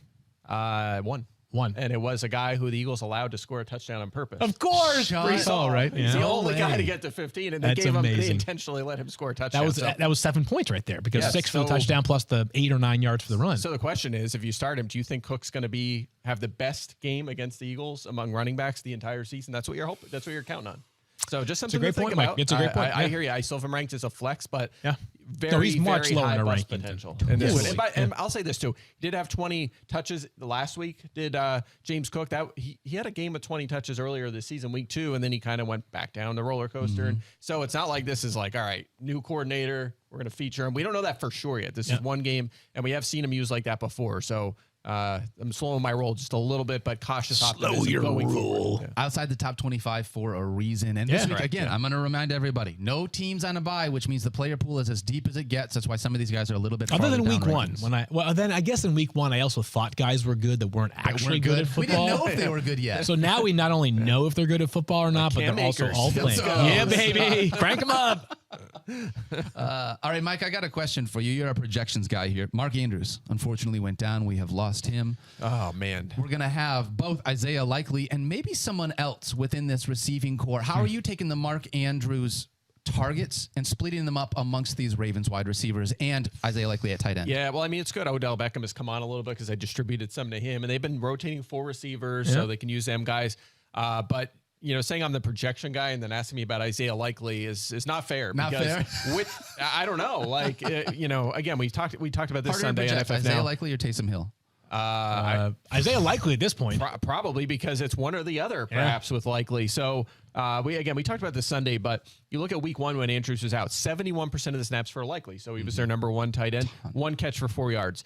1. And it was a guy who the Eagles allowed to score a touchdown on purpose. Of course. Brees Hall, right? He's the only guy to get to 15, and they intentionally let him score a touchdown. That was 7 points right there because 6 for the touchdown plus the 8 or 9 yards for the run. So the question is, if you start him, do you think Cook's going to have the best game against the Eagles among running backs the entire season? That's what you're hoping. That's what you're counting on. So just something to think about. Mike. It's a great point. I hear you. I still have him ranked as a flex, but he's much lower in our bust ranking. Potential. And I'll say this too: he did have 20 touches last week. Did James Cook? That he had a game with 20 touches earlier this season, week 2, and then he kind of went back down the roller coaster. And so it's not like this is like, all right, new coordinator, we're going to feature him. We don't know that for sure yet. This is one game, and we have seen him used like that before. So. I'm slowing my roll just a little bit, but cautious optimism going forward. Outside the top 25 for a reason. And this week, again, I'm going to remind everybody, no teams on a bye, which means the player pool is as deep as it gets. That's why some of these guys are a little bit other than week rankings. 1. Then I guess in week 1, I also thought guys were good that weren't actually good at football. We didn't know if they were good yet. So now we not only know if they're good at football or not, but they're also all playing. Yeah, baby. Crank them up. All right, Mike, I got a question for you. You're a projections guy here. Mark Andrews, unfortunately, went down. We have lost him. Oh, man. We're going to have both Isaiah Likely and maybe someone else within this receiving core. How are you taking the Mark Andrews targets and splitting them up amongst these Ravens wide receivers and Isaiah Likely at tight end? Yeah, well, I mean, it's good. Odell Beckham has come on a little bit because I distributed some to him, and they've been rotating 4 receivers so they can use them guys. But saying I'm the projection guy and then asking me about Isaiah Likely is not fair. Not fair. I don't know. Like, again, we talked about this Sunday. Isaiah Likely or Taysom Hill? Isaiah Likely at this point. Probably because it's one or the other, perhaps, with Likely. So, we talked about this Sunday, but you look at week 1 when Andrews was out, 71% of the snaps for Likely. So he was their number 1 tight end, 1 catch for 4 yards.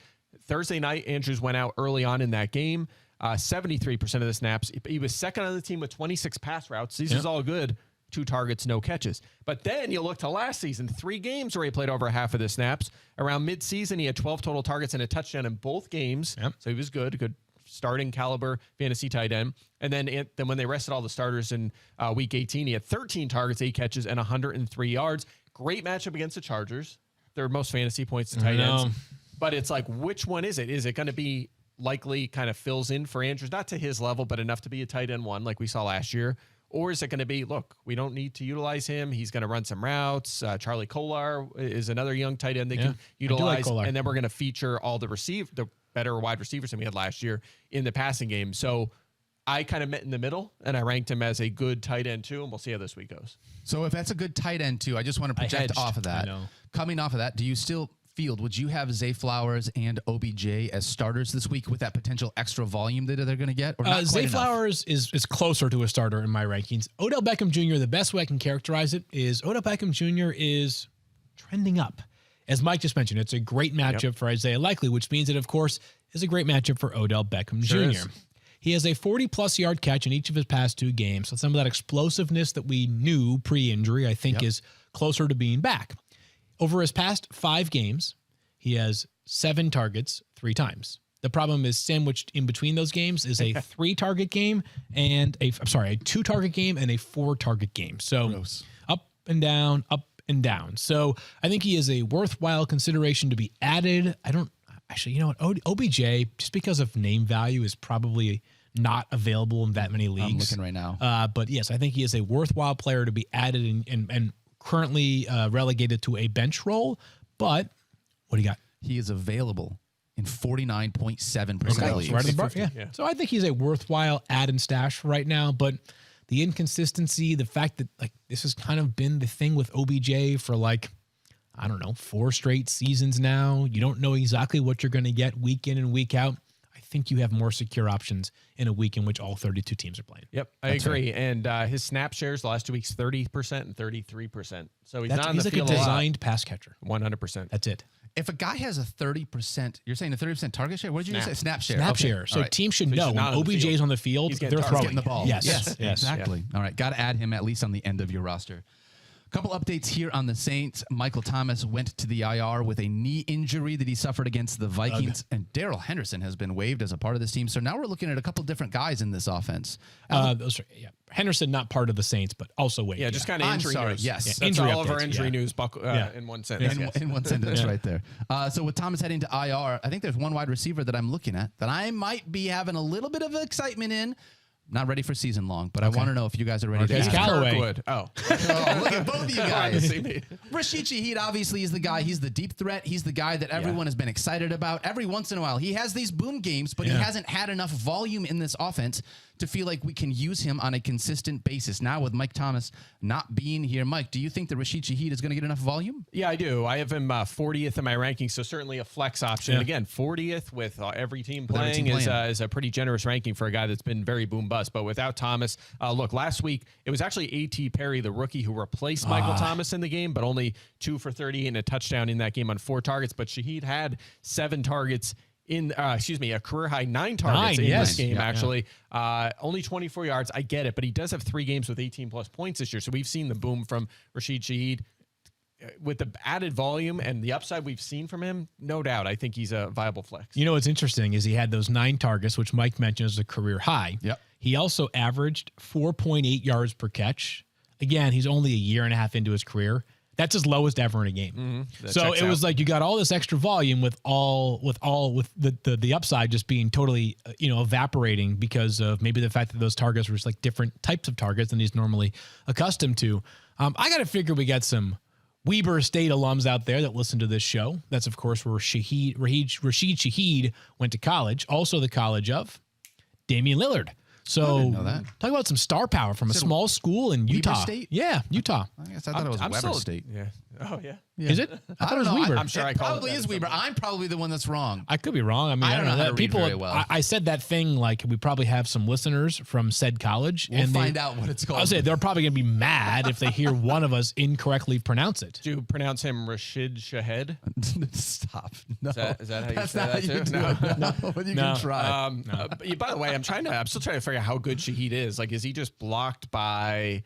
Thursday night, Andrews went out early on in that game. 73% of the snaps. He was second on the team with 26 pass routes. These is all good. 2 targets, no catches. But then you look to last season, 3 games where he played over half of the snaps. Around midseason, he had 12 total targets and a touchdown in both games. Yep. So he was good starting caliber fantasy tight end. And then when they rested all the starters in week 18, he had 13 targets, 8 catches, and 103 yards. Great matchup against the Chargers. Third most fantasy points to tight ends. But it's like, which one is it? Is it going to be Likely kind of fills in for Andrews, not to his level, but enough to be a tight end 1 like we saw last year? Or is it going to be, look, we don't need to utilize him. He's going to run some routes. Charlie Kolar is another young tight end they can utilize. And then we're going to feature all the better wide receivers than we had last year in the passing game. So I kind of met in the middle, and I ranked him as a good tight end 2, and we'll see how this week goes. So if that's a good tight end 2, I just want to project off of that. Coming off of that, do you still... would you have Zay Flowers and OBJ as starters this week with that potential extra volume that they're going to get? Or not Zay Flowers is closer to a starter in my rankings. Odell Beckham Jr., the best way I can characterize it is Odell Beckham Jr. is trending up. As Mike just mentioned, it's a great matchup for Isaiah Likely, which means it, of course, is a great matchup for Odell Beckham Jr. He has a 40-plus yard catch in each of his past 2 games. So some of that explosiveness that we knew pre-injury, I think, is closer to being back. Over his past 5 games, he has 7 targets 3 times. The problem is sandwiched in between those games is a 3-target game and a 2-target game and a 4-target game. So Gross. up and down, up and down. So I think he is a worthwhile consideration to be added. I don't actually, you know what? OBJ, just because of name value, is probably not available in that many leagues. I'm looking right now. But yes, I think he is a worthwhile player to be added and currently relegated to a bench role. But what do you got? He is available in 49.7% leagues. Right on the bar. Yeah. So I think he's a worthwhile add and stash right now. But the inconsistency, the fact that like this has kind of been the thing with OBJ for like, I don't know, 4 straight seasons now. You don't know exactly what you're going to get week in and week out. I think you have more secure options in a week in which all 32 teams are playing. Yep, I agree. Right. And his snap shares the last 2 weeks, 30% and 33%. So he's not on the like field a designed pass catcher. 100%. That's it. If a guy has a 30%, you're saying a 30% target share? What did you say? Snap share. Snap share. So teams should know when OBJ is on the field, they're throwing the ball. Yes, exactly. Yeah. All right, got to add him at least on the end of your roster. Couple updates here on the Saints. Michael Thomas went to the IR with a knee injury that he suffered against the Vikings, and Darrell Henderson has been waived as a part of this team. So now we're looking at a couple different guys in this offense. Henderson, not part of the Saints, but also waived. Yeah, just kind of injury news. Yes. That's injury all updates, of our injury news in one sentence. In one sentence right there. So with Thomas heading to IR, I think there's one wide receiver that I'm looking at that I might be having a little bit of excitement in. Not ready for season long, but I want to know if you guys are ready to It's Callaway. Oh, look at both of you guys. Rashid Shaheed obviously is the guy. He's the deep threat. He's the guy that everyone has been excited about. Every once in a while, he has these boom games, but he hasn't had enough volume in this offense to feel like we can use him on a consistent basis. Now with Mike Thomas not being here, Mike, do you think that Rashid Shaheed is going to get enough volume? Yeah, I do. I have him 40th in my rankings, so certainly a flex option. Yeah. Again, 40th with every team playing is a pretty generous ranking for a guy that's been very boom bust. But without Thomas, look, last week it was actually A.T. Perry, the rookie, who replaced Michael Thomas in the game, but only 2 for 30 and a touchdown in that game on 4 targets. But Shaheed had 7 targets in, a career high 9 targets in this game, actually. Only 24 yards. I get it, but he does have 3 games with 18-plus points this year. So we've seen the boom from Rashid Shaheed. With the added volume and the upside we've seen from him, no doubt, I think he's a viable flex. You know what's interesting is he had those 9 targets, which Mike mentioned as a career high. Yep. He also averaged 4.8 yards per catch. Again, he's only a year and a half into his career. That's his lowest ever in a game. So it was like you got all this extra volume with the upside just being totally evaporating because of maybe the fact that those targets were just like different types of targets than he's normally accustomed to. I got to figure we got some Weber State alums out there that listen to this show. That's, of course, where Rashid Shaheed went to college, also the college of Damian Lillard. So I didn't know that. Talk about some star power from a small school in Utah. Weber State? Yeah, Utah. I guess I thought it was Weber State. Yeah. Oh, yeah. Is it? I thought it was know. Weber. I'm sure It probably is Weber. I'm probably the one that's wrong. I could be wrong. I mean, I don't know how to read people. very well. I said that thing like we probably have some listeners from said college, We'll and find out what it's called. I'll say they're probably going to be mad if they hear one of us incorrectly pronounce it. Do you pronounce him Rashid Shaheed? Stop. No. Is that how you That's say not that how you too? do it. No, but you can try. But by the way, I'm still trying to figure out how good Shaheed is. Like, is he just blocked by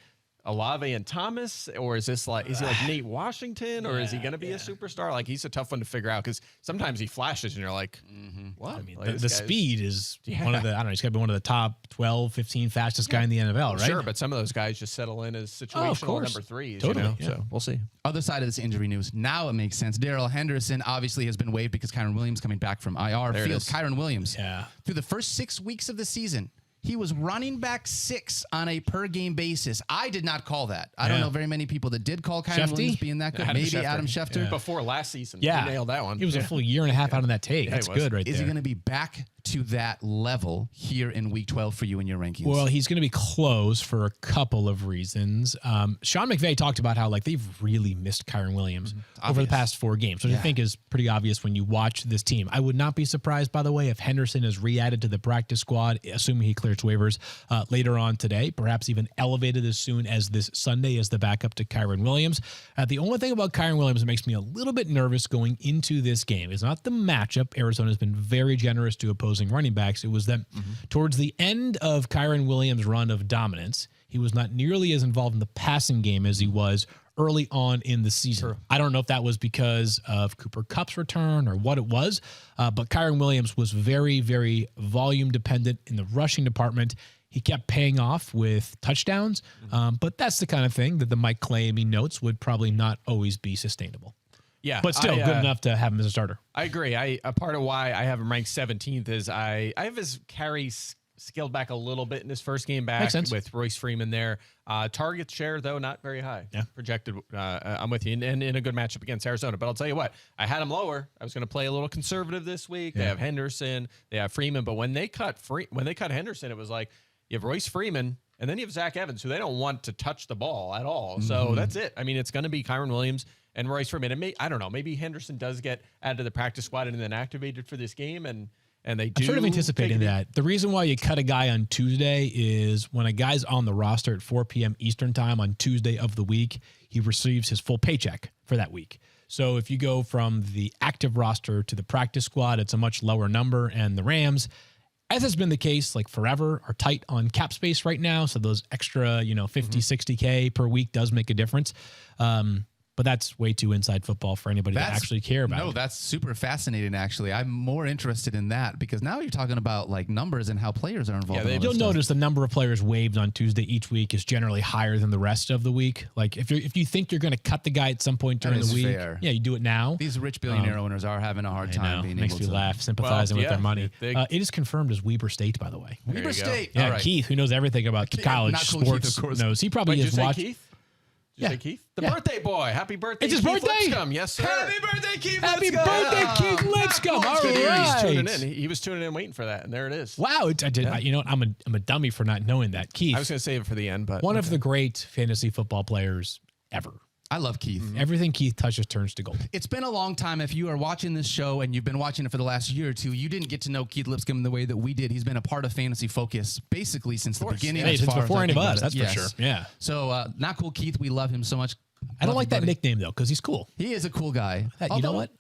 Olave and Thomas, or is he like Nate Washington, or is he going to be a superstar? Like, he's a tough one to figure out because sometimes he flashes and you're like, what? I mean, Like, the speed is one of the, I don't know, he's got to be one of the top 12, 15 fastest guy in the NFL, right? Sure, but some of those guys just settle in as situational number 3s. Totally. So we'll see. Other side of this injury news. Now it makes sense. Darrell Henderson obviously has been waived because Kyren Williams coming back from IR. There it is. Kyren Williams. Yeah. Through the first 6 weeks of the season, he was running back 6 on a per-game basis. I did not call that. I don't know very many people that did call Kyren Williams being that good. Maybe Adam Schefter. Before last season. Yeah. He nailed that one. He was a full year and a half out on that take. That's good right there. Is he going to be back to that level here in Week 12 for you in your rankings? Well, he's going to be close for a couple of reasons. Sean McVay talked about how like they've really missed Kyren Williams over the past 4 games, which I think is pretty obvious when you watch this team. I would not be surprised, by the way, if Henderson is re-added to the practice squad, assuming he clears waivers later on today, perhaps even elevated as soon as this Sunday as the backup to Kyren Williams. The only thing about Kyren Williams that makes me a little bit nervous going into this game is not the matchup. Arizona has been very generous to opposing running backs. It was that towards the end of Kyren Williams' run of dominance, he was not nearly as involved in the passing game as he was early on in the season. True. I don't know if that was because of Cooper Kupp's return or what it was, but Kyren Williams was very, very volume dependent in the rushing department. He kept paying off with touchdowns, but that's the kind of thing that the Mike Clay notes would probably not always be sustainable. Yeah, but still good enough to have him as a starter. I agree. A part of why I have him ranked 17th is I have his carries scaled back a little bit in his first game back with Royce Freeman there. Target share, though, not very high. Yeah. Projected. I'm with you. And in a good matchup against Arizona. But I'll tell you what, I had him lower. I was going to play a little conservative this week. Yeah. They have Henderson. They have Freeman. But when they cut Henderson, it was like you have Royce Freeman, and then you have Zach Evans, who they don't want to touch the ball at all. So that's it. I mean, it's going to be Kyren Williams and Royce Freeman. And I don't know, maybe Henderson does get added to the practice squad and then activated for this game, and they do. I'm sort of anticipating that. The reason why you cut a guy on Tuesday is when a guy's on the roster at 4 p.m. Eastern time on Tuesday of the week, he receives his full paycheck for that week. So if you go from the active roster to the practice squad, it's a much lower number, and the Rams, as has been the case like forever, are tight on cap space right now. So those extra, 50, 60K per week does make a difference. But that's way too inside football for anybody to actually care about. No, that's super fascinating, actually. I'm more interested in that because now you're talking about like numbers and how players are involved. Yeah, you'll notice the number of players waived on Tuesday each week is generally higher than the rest of the week. Like if you think you're going to cut the guy at some point during the week, yeah, you do it now. These rich billionaire owners are having a hard time being makes me laugh, sympathizing with their money. It is confirmed as Weber State, by the way. Weber State. Yeah, right. Keith, who knows everything about college sports, knows. He probably is watching. Did you say Keith? The birthday boy. Happy birthday, It's his Keith birthday? Lipscomb. Yes, sir. Happy birthday, Keith Happy birthday, Keith Lipscomb. All right. He's tuning in. He was tuning in waiting for that, and there it is. Wow. You know what? I'm a dummy for not knowing that. Keith. I was going to save it for the end, but. One of the great fantasy football players ever. I love Keith. Everything Keith touches turns to gold. It's been a long time. If you are watching this show and you've been watching it for the last year or two, you didn't get to know Keith Lipscomb the way that we did. He's been a part of Fantasy Focus basically since the beginning. Hey, since before any of us, that's for sure. Yeah. So, not cool Keith. We love him so much. I don't like that nickname, though, because he's cool. He is a cool guy. You know what?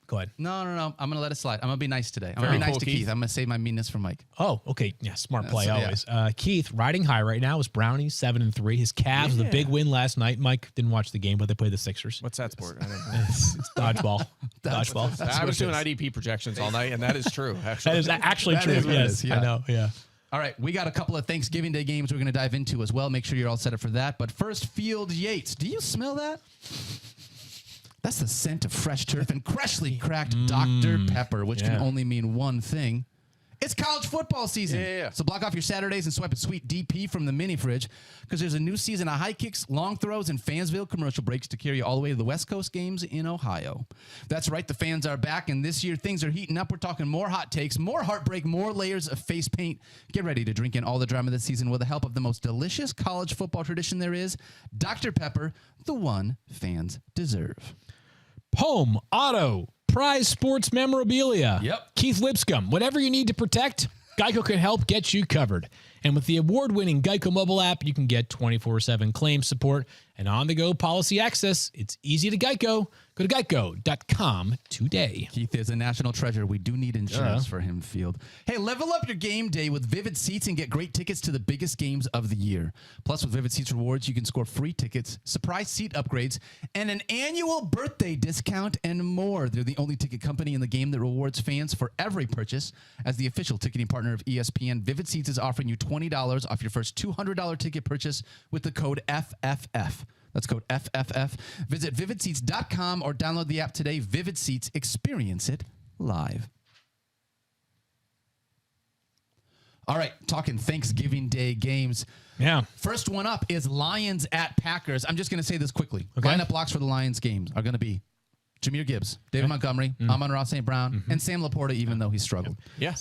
Go ahead. No. I'm going to let it slide. I'm going to be nice today. I'm going to be nice to Keith. I'm going to save my meanness for Mike. Oh, okay. Yeah, smart play always. Keith, riding high right now is Brownies, 7-3. His Cavs, the big win last night. Mike didn't watch the game, but they played the Sixers. What's that sport? I don't know. It's dodgeball. Dodgeball. I was doing IDP projections all night, and that is true. Actually. That is actually true. Yes, I know. Yeah. All right, we got a couple of Thanksgiving Day games we're going to dive into as well. Make sure you're all set up for that. But first, Field Yates. Do you smell that? That's the scent of fresh turf and freshly cracked Dr. Pepper, which can only mean one thing. It's college football season. Yeah. So block off your Saturdays and swipe a sweet DP from the mini fridge because there's a new season of high kicks, long throws, and Fansville commercial breaks to carry you all the way to the West Coast games in Ohio. That's right. The fans are back, and this year things are heating up. We're talking more hot takes, more heartbreak, more layers of face paint. Get ready to drink in all the drama this season with the help of the most delicious college football tradition there is, Dr. Pepper, the one fans deserve. Home, auto, prize sports memorabilia. Yep. Keith Lipscomb, whatever you need to protect, Geico can help get you covered. And with the award-winning Geico mobile app, you can get 24/7 claim support and on-the-go policy access. It's easy to Geico. Go to geico.com today. Keith is a national treasure. We do need insurance for him, Field. Hey, level up your game day with Vivid Seats and get great tickets to the biggest games of the year. Plus, with Vivid Seats rewards, you can score free tickets, surprise seat upgrades, and an annual birthday discount and more. They're the only ticket company in the game that rewards fans for every purchase. As the official ticketing partner of ESPN, Vivid Seats is offering you $20 off your first $200 ticket purchase with the code FFF. That's code FFF. Visit vividseats.com or download the app today. Vivid Seats. Experience it live. All right, talking Thanksgiving Day games. Yeah. First one up is Lions at Packers. I'm just going to say this quickly. Okay. Lineup blocks for the Lions games are going to be Jahmyr Gibbs, David Montgomery, Amon-Ra St. Brown, and Sam Laporta, even though he struggled. Yeah.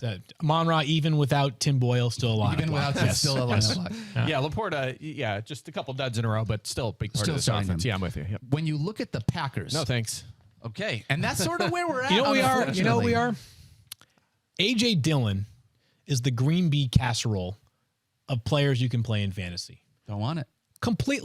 Amon-Ra, even without Tim Boyle, still alive. Even without Tim, still alive. Yeah, Laporta, just a couple duds in a row, but still a big part of this offense. Yeah, I'm with you. Yep. When you look at the Packers. No, thanks. Okay, and that's sort of where we're at. You know we are? A.J. Dillon is the green bean casserole of players you can play in fantasy. Don't want it. Complete,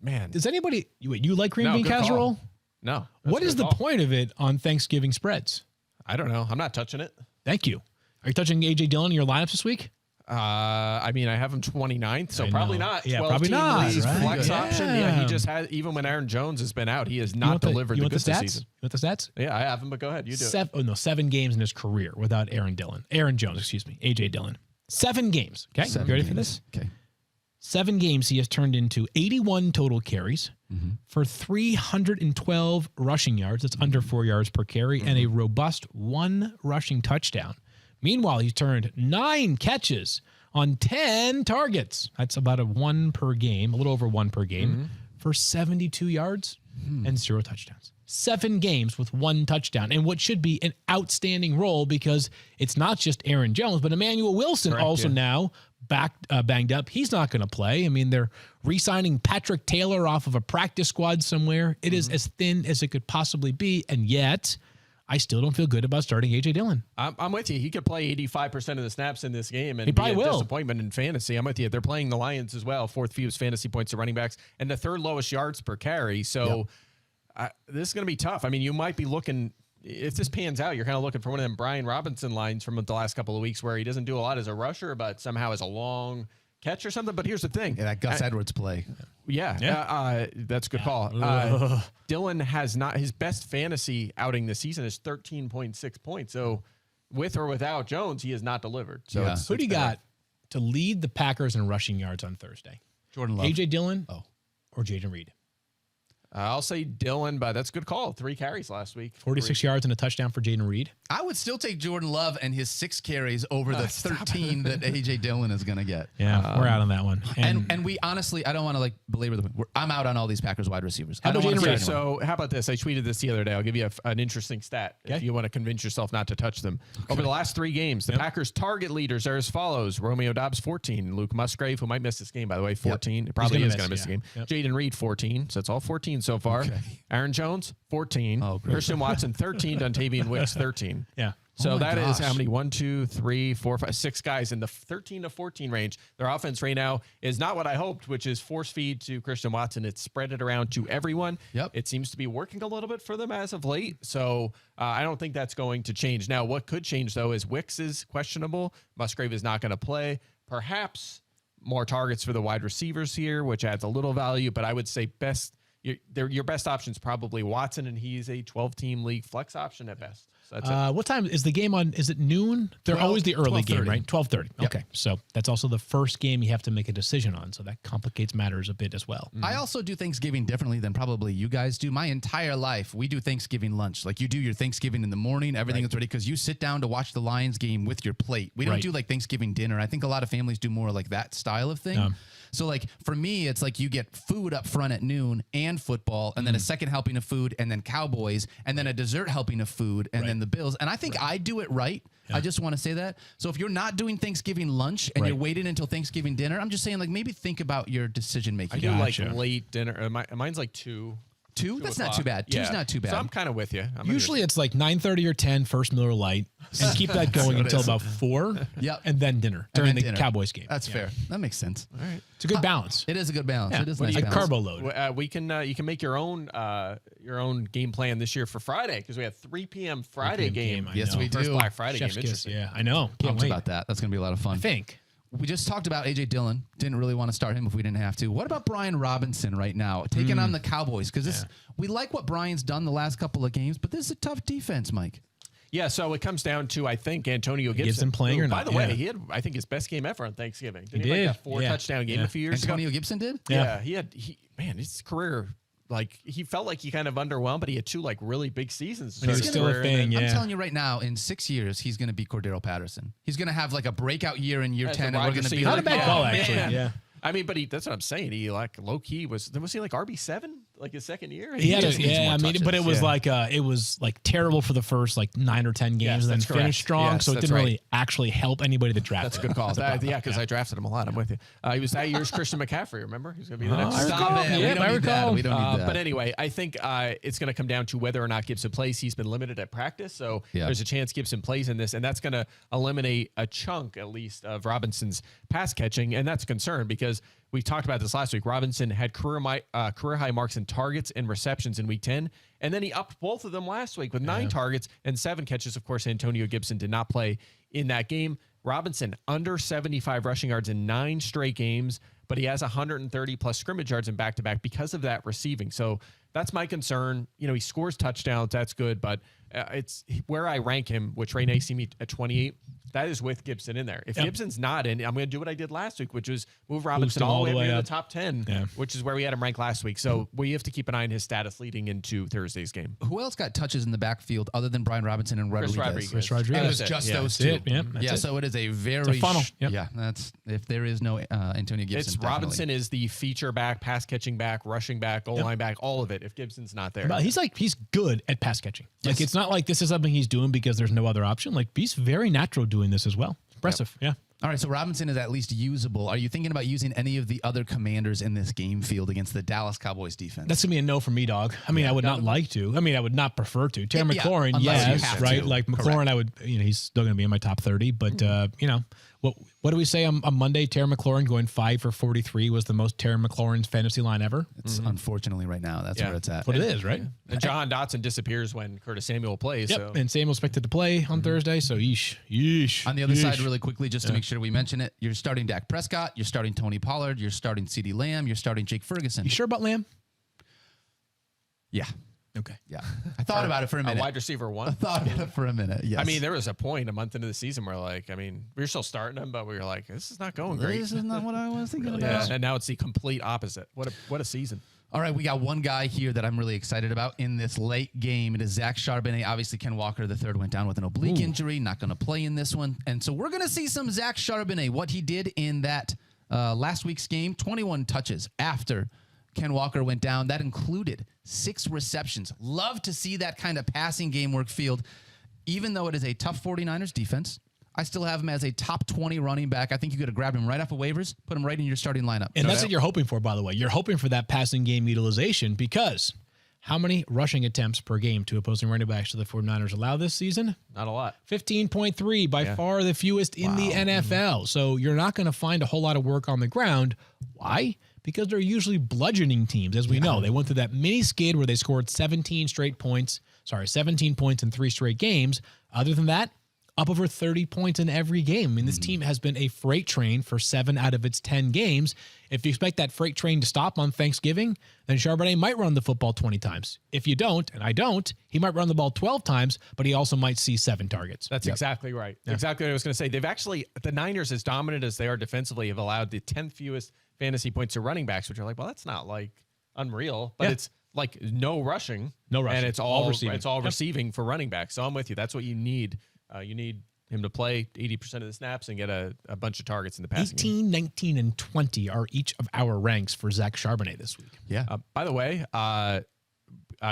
man. Does anybody, you like green bean casserole? Call. No. What is the point of it on Thanksgiving spreads? I don't know. I'm not touching it. Thank you. Are you touching A.J. Dillon in your lineups this week? I mean, I have him 29th, so probably not. Yeah, probably not. Leagues, Right. flex option. Yeah, he just had, even when Aaron Jones has been out, he has not delivered the goods this season. You want the stats? Yeah, I have him, but go ahead. You do it. 7 games in his career without Aaron Jones, AJ Dillon. 7 games. Okay. You ready for this? Okay. 7 games he has turned into 81 total carries for 312 rushing yards. That's under 4 yards per carry and a robust 1 rushing touchdown. Meanwhile, he's turned 9 catches on 10 targets. That's about a little over 1 per game for 72 yards and 0 touchdowns. 7 games with 1 touchdown and what should be an outstanding role because it's not just Aaron Jones, but Emmanuel Wilson now banged up. He's not going to play. I mean, they're re-signing Patrick Taylor off of a practice squad somewhere. It is as thin as it could possibly be, and yet I still don't feel good about starting A.J. Dillon. I'm with you. He could play 85% of the snaps in this game and he probably be a will. disappointment in fantasy. I'm with you. They're playing the Lions as well. 4th fewest fantasy points to running backs and the 3rd lowest yards per carry. So this is going to be tough. I mean, you might be looking, if this pans out, you're kind of looking for one of them Brian Robinson lines from the last couple of weeks where he doesn't do a lot as a rusher, but somehow as a long catch or something. But here's the thing. Yeah, that Gus Edwards play. That's a good call. Dillon has not, his best fantasy outing this season is 13.6 points. So with or without Jones, he has not delivered. So who do you got to lead the Packers in rushing yards on Thursday? Jordan Love. A.J. Dillon or Jaden Reed? I'll say Dillon, but that's a good call. 3 carries last week. 46 yards and a touchdown for Jaden Reed. I would still take Jordan Love and his 6 carries over the 13 that A.J. Dillon is going to get. Yeah, we're out on that one. And we honestly, I don't want to belabor the point. I'm out on all these Packers wide receivers. How about Jaden Reed? So how about this? I tweeted this the other day. I'll give you an interesting stat if you want to convince yourself not to touch them. Over the last 3 games, the Packers target leaders are as follows. Romeo Doubs, 14. Luke Musgrave, who might miss this game, by the way, 14. Probably is going to miss the game. Jaden Reed, 14. So it's all 14 so far. Okay. Aaron Jones, 14. Christian Watson, 13. Dontavian Wicks, 13. Yeah. So that is how many? 1, 2, 3, 4, 5, 6 guys in the 13 to 14 range. Their offense right now is not what I hoped, which is force feed to Christian Watson. It's spread it around to everyone. Yep. It seems to be working a little bit for them as of late. So I don't think that's going to change. Now, what could change, though, is Wicks is questionable. Musgrave is not going to play. Perhaps more targets for the wide receivers here, which adds a little value. But I would say your best option is probably Watson, and he's a 12-team league flex option at best. So that's it. What time is the game on? Is it noon? They're always the early game, right? 12:30. Yep. Okay. So that's also the first game you have to make a decision on. So that complicates matters a bit as well. I also do Thanksgiving differently than probably you guys do. My entire life, we do Thanksgiving lunch. Like you do your Thanksgiving in the morning, everything is ready because you sit down to watch the Lions game with your plate. We don't do like Thanksgiving dinner. I think a lot of families do more like that style of thing. So like for me, it's like you get food up front at noon and football, and then a second helping of food, and then Cowboys, and then a dessert helping of food, and then the Bills. And I think I do it right. I just want to say that. So if you're not doing Thanksgiving lunch and you're waiting until Thanksgiving dinner, I'm just saying like maybe think about your decision making. I do like late dinner. Mine's like 2. 2? That's not too bad. 2's not too bad. So I'm kind of with you. Usually it's like 9:30 or 10, first Miller Lite, and keep that going until about 4. Yep. And then dinner during the Cowboys game. That's fair. That makes sense. All right. It's a good balance. It is a good balance. Yeah. It is nice nice balance. Carbo load. You can make your own game plan this year for Friday because we have 3 p.m. Friday game. Yes, we do. First Black Friday Chef's game. kiss. Yeah, I know. Can't wait about that. That's going to be a lot of fun. I think. We just talked about A.J. Dillon. Didn't really want to start him if we didn't have to. What about Brian Robinson right now, taking on the Cowboys? Because we like what Brian's done the last couple of games, but this is a tough defense, Mike. Yeah, so it comes down to, I think, Antonio Gibson playing or not. By the way, he had, I think, his best game ever on Thanksgiving. Didn't he did. Like a 4-touchdown game a few years ago? Antonio Gibson did? Yeah, his career, like, he felt like he kind of underwhelmed, but he had 2, like, really big seasons. But he was still a thing, I'm telling you right now, in 6 years, he's going to be Cordero Patterson. He's going to have, like, a breakout year in year 10, and we're going to be not like, a bad call, actually. Yeah. I mean, but that's what I'm saying. He like low key was he like RB7 like his second year? He had but it was like terrible for the first like 9 or 10 games, and then finished strong. So it didn't really actually help anybody that drafted. That's a good call. Because I drafted him a lot. I'm with you. He was that year's Christian McCaffrey. Remember, he's gonna be the next. Stop it. Yeah, I recall. We don't need that. But anyway, I think it's gonna come down to whether or not Gibson plays. He's been limited at practice, so there's a chance Gibson plays in this, and that's gonna eliminate a chunk at least of Robinson's pass catching, and that's a concern because we talked about this last week. Robinson had career high marks in targets and receptions in week 10, and then he upped both of them last week with 9 targets and 7 catches. Of course, Antonio Gibson did not play in that game. Robinson under 75 rushing yards in 9 straight games, but he has 130 plus scrimmage yards in back-to-back because of that receiving. So that's my concern. He scores touchdowns. That's good, but it's where I rank him, which right now you see me at 28. That is with Gibson in there. If Gibson's not in, I'm going to do what I did last week, which was move Robinson all the way up to the top 10, which is where we had him ranked last week. So we have to keep an eye on his status leading into Thursday's game. Who else got touches in the backfield other than Brian Robinson and Rodriguez? Chris Rodriguez. It was just those two. So it is a very funnel. That's if there is no Antonio Gibson. It's definitely. Robinson is the feature back, pass catching back, rushing back, goal line back, all of it. If Gibson's not there, but he's good at pass catching. Like it's not like this is something he's doing because there's no other option. Like he's very natural doing this as well. Impressive. Yeah. All right, so Robinson is at least usable. Are you thinking about using any of the other commanders in this game field against the Dallas Cowboys defense? That's going to be a no for me, dog. I mean, I would not like to. I mean, I would not prefer to. Terry McLaurin, yes, right? Like McLaurin, I would, he's still going to be in my top 30, but, what do we say on Monday? Terry McLaurin going 5 for 43 was the most Terry McLaurin's fantasy line ever. It's unfortunately right now. That's where it's at. What it is, right? And Jahan Dotson disappears when Curtis Samuel plays. Yep. So. And Samuel's expected to play on Thursday, so yeesh. On the other side, really quickly, just to make sure we mention it, you're starting Dak Prescott, you're starting Tony Pollard, you're starting CeeDee Lamb, you're starting Jake Ferguson. You sure about Lamb? Yeah. Okay. Yeah. I thought about it for a minute. Wide receiver 1. I thought about it for a minute. Yes. I mean, there was a point a month into the season where we were still starting him, but we were like, this is not going great. This is not what I was thinking about. Yeah. And now it's the complete opposite. What a season. All right, we got one guy here that I'm really excited about in this late game. It is Zach Charbonnet. Obviously, Ken Walker, the third, went down with an oblique injury. Not going to play in this one. And so we're going to see some Zach Charbonnet, what he did in that last week's game, 21 touches after Ken Walker went down. That included 6 receptions. Love to see that kind of passing game work field. Even though it is a tough 49ers defense, I still have him as a top 20 running back. I think you could have grabbed him right off of waivers, put him right in your starting lineup. And that's what you're hoping for, by the way. You're hoping for that passing game utilization because how many rushing attempts per game to opposing running backs do the 49ers allow this season? Not a lot. 15.3, by far the fewest in the NFL. So you're not going to find a whole lot of work on the ground. Why? Because they're usually bludgeoning teams, as we know. They went through that mini skid where they scored 17 points in 3 straight games. Other than that, up over 30 points in every game. I mean, this team has been a freight train for 7 out of its 10 games. If you expect that freight train to stop on Thanksgiving, then Charbonnet might run the football 20 times. If you don't, and I don't, he might run the ball 12 times, but he also might see 7 targets. That's exactly right. Yeah. Exactly what I was going to say. The Niners, as dominant as they are defensively, have allowed the 10th fewest fantasy points to running backs, which are like, well, that's not like unreal, but it's like no rushing, and it's all receiving. It's all receiving for running backs. So I'm with you. That's what you need. You need him to play 80% of the snaps and get a bunch of targets in the passing 18, 19, and 20 are each of our ranks for Zach Charbonnet this week. Yeah. By the way,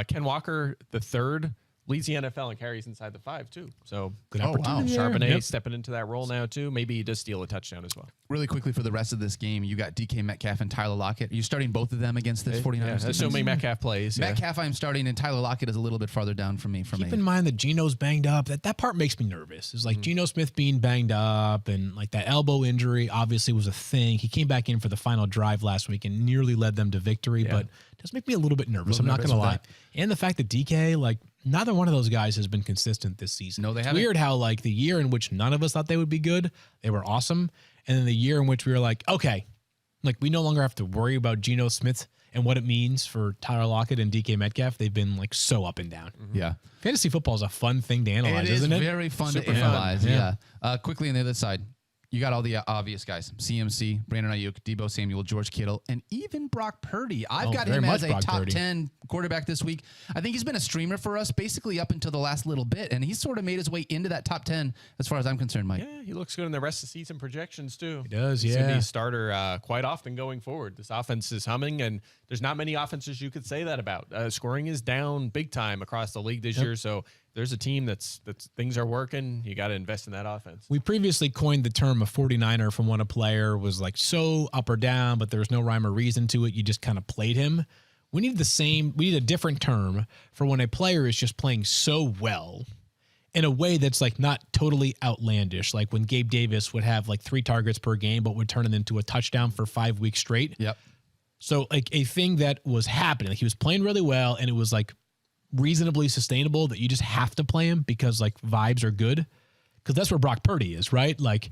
Ken Walker, the third, leads the NFL in carries inside the 5 too. So good opportunity. Wow. Charbonnet stepping into that role now too. Maybe he does steal a touchdown as well. Really quickly for the rest of this game, you got DK Metcalf and Tyler Lockett. Are you starting both of them against this 49ers? Assuming Metcalf plays. Metcalf I'm starting, and Tyler Lockett is a little bit farther down for me. Keep in mind that Geno's banged up. That part makes me nervous. It's like Geno Smith being banged up, and like that elbow injury obviously was a thing. He came back in for the final drive last week and nearly led them to victory, but it does make me a little bit nervous. I'm not going to lie. And the fact that DK, like, neither one of those guys has been consistent this season. No, they haven't. It's weird how, like, the year in which none of us thought they would be good, they were awesome. And then the year in which we were like, okay, like, we no longer have to worry about Geno Smith and what it means for Tyler Lockett and DK Metcalf. They've been, like, so up and down. Yeah. Fantasy football is a fun thing to analyze, isn't it? It is very fun to analyze, yeah. Quickly on the other side, you got all the obvious guys. CMC, Brandon Ayuk, Deebo Samuel, George Kittle, and even Brock Purdy. I've got him as a top 10 quarterback this week. I think he's been a streamer for us basically up until the last little bit, and he's sort of made his way into that top 10 as far as I'm concerned, Mike. Yeah, he looks good in the rest of the season projections, too. He does, He's going to be a starter quite often going forward. This offense is humming, and there's not many offenses you could say that about. Scoring is down big time across the league this year, so there's a team that's things are working. You got to invest in that offense. We previously coined the term a 49er from when a player was like so up or down, but there was no rhyme or reason to it. You just kind of played him. We need a different term for when a player is just playing so well in a way that's like not totally outlandish. Like when Gabe Davis would have like 3 targets per game, but would turn it into a touchdown for 5 weeks straight. Yep. So like a thing that was happening, like he was playing really well and it was like reasonably sustainable that you just have to play him because like vibes are good. because that's where Brock Purdy is, right? Like,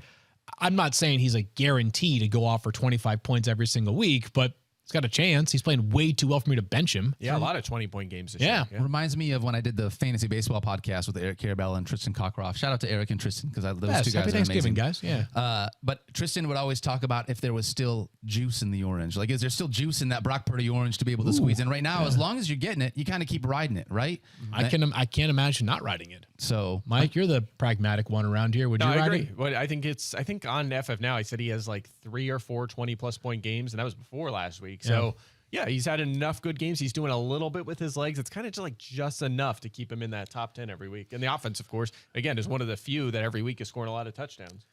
I'm not saying he's a guarantee to go off for 25 points every single week, but he's got a chance. He's playing way too well for me to bench him. Yeah, a lot of 20-point games this year. Yeah. Reminds me of when I did the fantasy baseball podcast with Eric Carabella and Tristan Cockcroft. Shout out to Eric and Tristan because those two guys Happy are Thanksgiving, amazing. guys. Yeah. But Tristan would always talk about if there was still juice in the orange. Like, is there still juice in that Brock Purdy orange to be able to squeeze in? Right now, as long as you're getting it, you kind of keep riding it, right? I can't imagine not riding it. So, Mike, you're the pragmatic one around here. Would you I ride agree. it? But I think on FF now, I said he has like 3 or 4 20-plus point games, and that was before last week. So, yeah, he's had enough good games. He's doing a little bit with his legs. It's kind of just enough to keep him in that top 10 every week. And the offense, of course, again, is one of the few that every week is scoring a lot of touchdowns.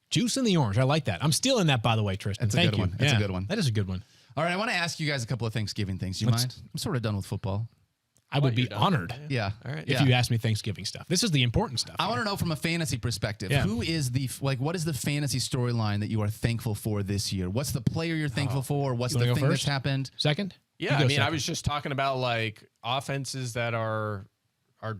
Juice in the orange. I like that. I'm stealing that, by the way, Tristan. That's a good one. That's a good one. That is a good one. All right, I want to ask you guys a couple of Thanksgiving things. Do you mind? I'm sort of done with football. I would be honored Yeah. All right. if you asked me Thanksgiving stuff. This is the important stuff. I want to know from a fantasy perspective, who is what is the fantasy storyline that you are thankful for this year? What's the player you're thankful for? What's the thing that's happened? Second? Yeah, I mean, I was just talking about like offenses that are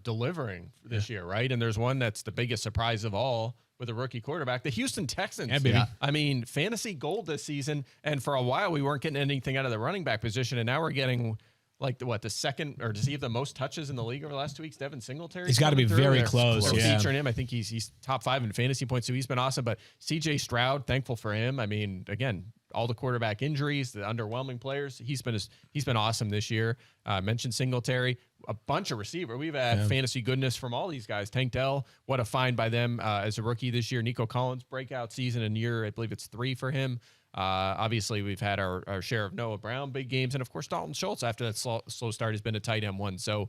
delivering this year, right? And there's one that's the biggest surprise of all with a rookie quarterback, the Houston Texans. Yeah, baby. I mean, fantasy gold this season, and for a while we weren't getting anything out of the running back position, and now we're getting like the second, or does he have the most touches in the league over the last 2 weeks? Devin Singletary. He's got to be very close. They're featuring him. I think he's top 5 in fantasy points, so he's been awesome. But CJ Stroud, thankful for him. I mean, again, all the quarterback injuries, the underwhelming players. He's been awesome this year. Mentioned Singletary, a bunch of receiver. We've had fantasy goodness from all these guys. Tank Dell, what a find by them as a rookie this year. Nico Collins, breakout season in year, I believe it's 3 for him. Obviously, we've had our share of Noah Brown big games, and of course Dalton Schultz after that slow start has been a tight end one. So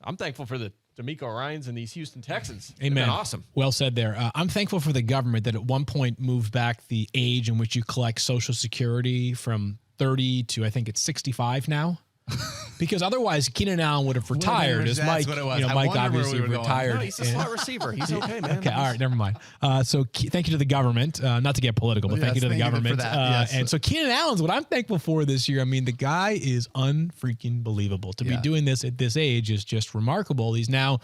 I'm thankful for the D'Amico Ryans and these Houston Texans. Amen. They've been awesome. Well said there. I'm thankful for the government that at one point moved back the age in which you collect Social Security from 30 to I think it's 65 now. Because otherwise, Keenan Allen would have retired. As Mike, Mike obviously retired. No, he's a slot receiver. He's okay, man. Okay, all right, never mind. So thank you to the government. Not to get political, but thank you to the government. And so Keenan Allen's what I'm thankful for this year. I mean, the guy is unfreaking believable. To be doing this at this age is just remarkable. He's now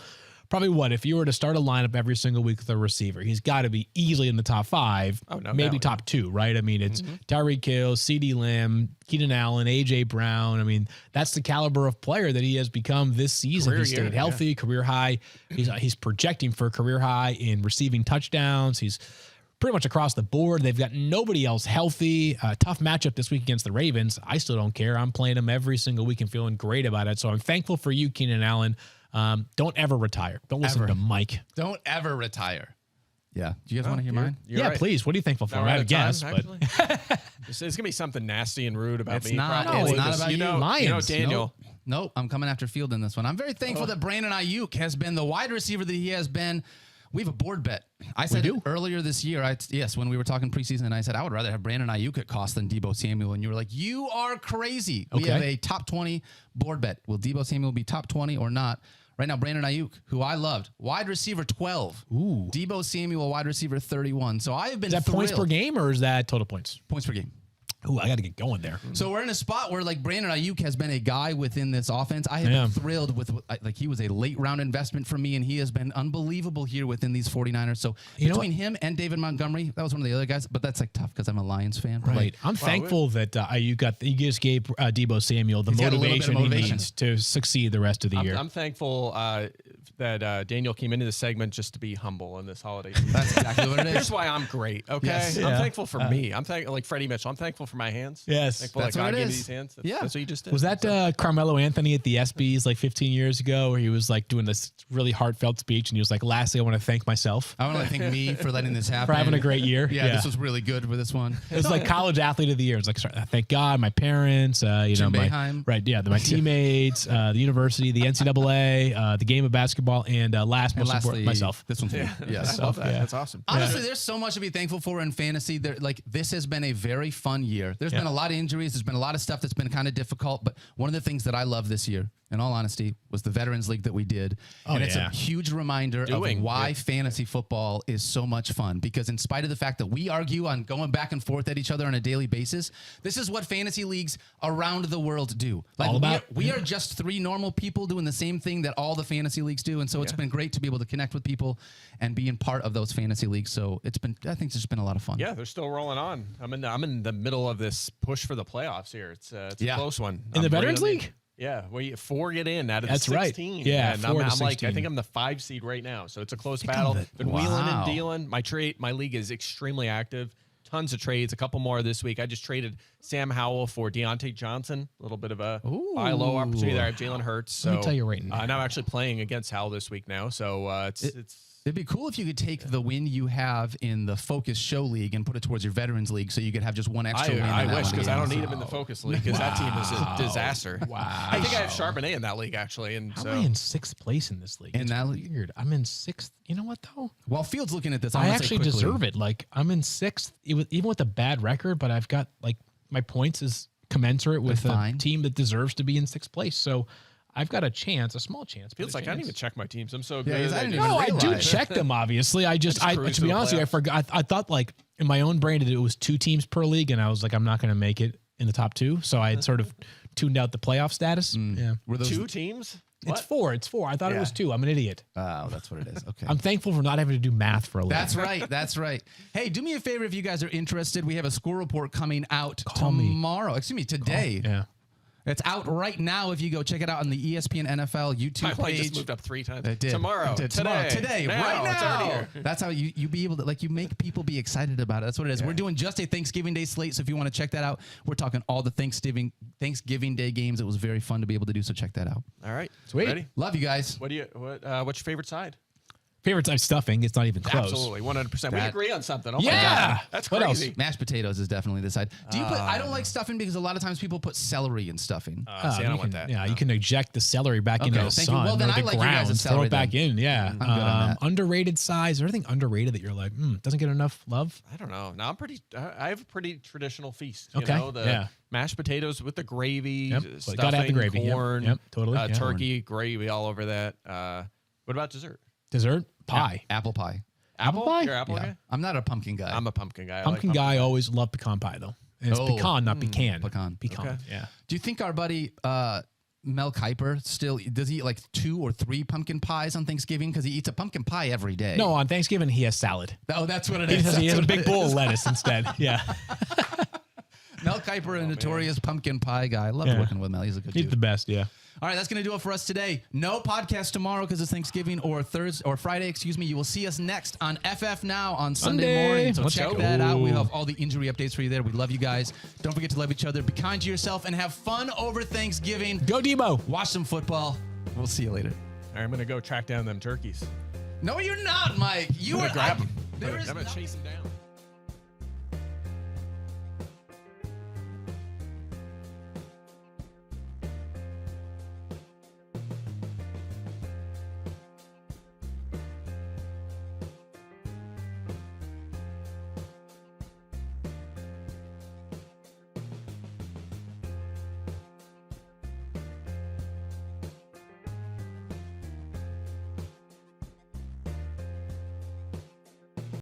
probably if you were to start a lineup every single week with a receiver, he's got to be easily in the top 5, maybe top 2, right? I mean, it's Tyreek Hill, CeeDee Lamb, Keenan Allen, A.J. Brown. I mean, that's the caliber of player that he has become this season. He stayed healthy, career high. He's projecting for a career high in receiving touchdowns. He's pretty much across the board. They've got nobody else healthy. Tough matchup this week against the Ravens. I still don't care. I'm playing him every single week and feeling great about it. So I'm thankful for you, Keenan Allen. Don't ever retire. Don't listen to Mike. Don't ever retire. Yeah. Do you guys want to hear mine? Yeah, right. Please. What are you thankful for? I have a guess, but it's going to be something nasty and rude about me. It's not about you. Lions. Daniel. Nope. I'm coming after Field in this one. I'm very thankful that Brandon Ayuk has been the wide receiver that he has been. We have a board bet. I said earlier this year, when we were talking preseason, and I said I would rather have Brandon Ayuk at cost than Deebo Samuel, and you were like, you are crazy. Okay. We have a top 20 board bet. Will Deebo Samuel be top 20 or not? Right now, Brandon Ayuk, who I loved, wide receiver 12. Ooh. Deebo Samuel, wide receiver 31. So I have been Is that points per game or is that total points? Points per game. Ooh, I got to get going there. So we're in a spot where like Brandon Ayuk has been a guy within this offense. I have been thrilled with he was a late round investment for me, and he has been unbelievable here within these 49ers. So between him and David Montgomery, that was one of the other guys, but that's like tough because I'm a Lions fan. Right. I'm thankful that you just gave Deebo Samuel the motivation he needs to succeed the rest of the year. I'm thankful that Daniel came into the segment just to be humble in this holiday season. That's exactly what it is. Here's why I'm great. Okay, Yes. I'm thankful for me. I'm thankful like Freddie Mitchell. I'm thankful for my hands. Yes, thankful that's that God what it gave me is. these hands. Yeah. That's what you just did. Was that Carmelo Anthony at the ESPYs like 15 years ago, where he was like doing this really heartfelt speech, and he was like, "Lastly, I want to thank myself. I want to thank me for letting this happen, for having a great year. Yeah, this was really good for this one. It was like college athlete of the year. It's like, thank God, my parents, my teammates, the university, the NCAA, the game of basketball, and lastly, myself. This one's me. Yes, I love that. That's awesome. Honestly, there's so much to be thankful for in fantasy. This has been a very fun year. There's been a lot of injuries. There's been a lot of stuff that's been kind of difficult. But one of the things that I love this year, in all honesty, was the Veterans League that we did. And it's a huge reminder of why fantasy football is so much fun. Because in spite of the fact that we argue on going back and forth at each other on a daily basis, this is what fantasy leagues around the world do. Like we are just 3 normal people doing the same thing that all the fantasy leagues do. And so it's been great to be able to connect with people and be in part of those fantasy leagues. So I think it's just been a lot of fun. Yeah, they're still rolling on. I'm in the middle of this push for the playoffs here. It's a close one. In the Veterans League? Yeah, 4 get in out of That's the 16. Right. Yeah, and 4 to I'm 16. I think I'm the 5 seed right now. So it's a close battle. Been wheeling and dealing. My league is extremely active. Tons of trades, a couple more this week. I just traded Sam Howell for Deontay Johnson. A little bit of a buy low opportunity there. I have Jalen Hurts. So, let me tell you right now. And I'm actually playing against Howell this week now. So It'd be cool if you could take the win you have in the Focus Show League and put it towards your Veterans League so you could have just one extra win. I wish, because I don't need him in the Focus League, because that team is a disaster. Wow. I think I have Charbonnet in that league, actually. And How am I in 6th place in this league? In that league? Weird. I'm in 6th. You know what, though? While Field's looking at this, I actually deserve it. Like, I'm in 6th, even with a bad record, but I've got, like, my points is commensurate with a team that deserves to be in 6th place. So I've got a small chance. Feels like I didn't even check my teams. I'm so good. I do check them, obviously. I to be honest with you, I forgot. I thought, like, in my own brain, it was 2 teams per league, and I was like, I'm not going to make it in the top 2. So I had sort of tuned out the playoff status. Yeah. Were those 2 teams? It's 4. It's 4. I thought it was 2. I'm an idiot. Oh, that's what it is. Okay. I'm thankful for not having to do math for a living. That's right. That's right. Hey, do me a favor if you guys are interested. We have a score report coming out tomorrow. Excuse me, today. Yeah. It's out right now if you go check it out on the ESPN NFL YouTube page. Just moved up 3 times. It did. Tomorrow. Today, now, right now. It's already here. That's how you be able to, like, you make people be excited about it. That's what it is. Yeah. We're doing just a Thanksgiving Day slate, so if you want to check that out, we're talking all the Thanksgiving Day games. It was very fun to be able to do, so check that out. All right. Sweet. Ready? Love you guys. What's your favorite side? Favorite type stuffing. It's not even close. Absolutely, 100%. We agree on something. Oh my yeah, God. That's what crazy. Else? Mashed potatoes is definitely the side. Do you put? I don't like stuffing because a lot of times people put celery in stuffing. I don't want that. Yeah, you can eject the celery back into the sun well, then or the I like ground. your Throw it back in. Yeah. I'm good on that. Underrated size. Is there anything underrated that you're like, doesn't get enough love? I don't know. No, I have a pretty traditional feast. Okay. You know, mashed potatoes with the gravy, stuffing, gotta have the gravy. corn, yep totally. turkey, gravy all over that. What about dessert? Dessert? Pie. Apple pie. Apple pie? You're apple guy? I'm not a pumpkin guy. I'm a pumpkin guy. Pumpkin guy always loved pecan pie, though. And it's pecan, not pecan. Pecan. Okay. Yeah. Do you think our buddy Mel Kiper does he eat like 2 or 3 pumpkin pies on Thanksgiving? Because he eats a pumpkin pie every day. No, on Thanksgiving he has salad. Oh, that's what it is. He has a big bowl of lettuce instead. Yeah. Mel Kiper, a notorious pumpkin pie guy. I love working with Mel. He's a good dude. He's the best, yeah. All right, that's going to do it for us today. No podcast tomorrow because it's Thanksgiving or Friday, excuse me. You will see us next on FF Now on Sunday morning. So check that out. We have all the injury updates for you there. We love you guys. Don't forget to love each other. Be kind to yourself and have fun over Thanksgiving. Go Debo. Watch some football. We'll see you later. All right, I'm going to go track down them turkeys. No, you're not, Mike. You are grab them. I'm going to chase them down.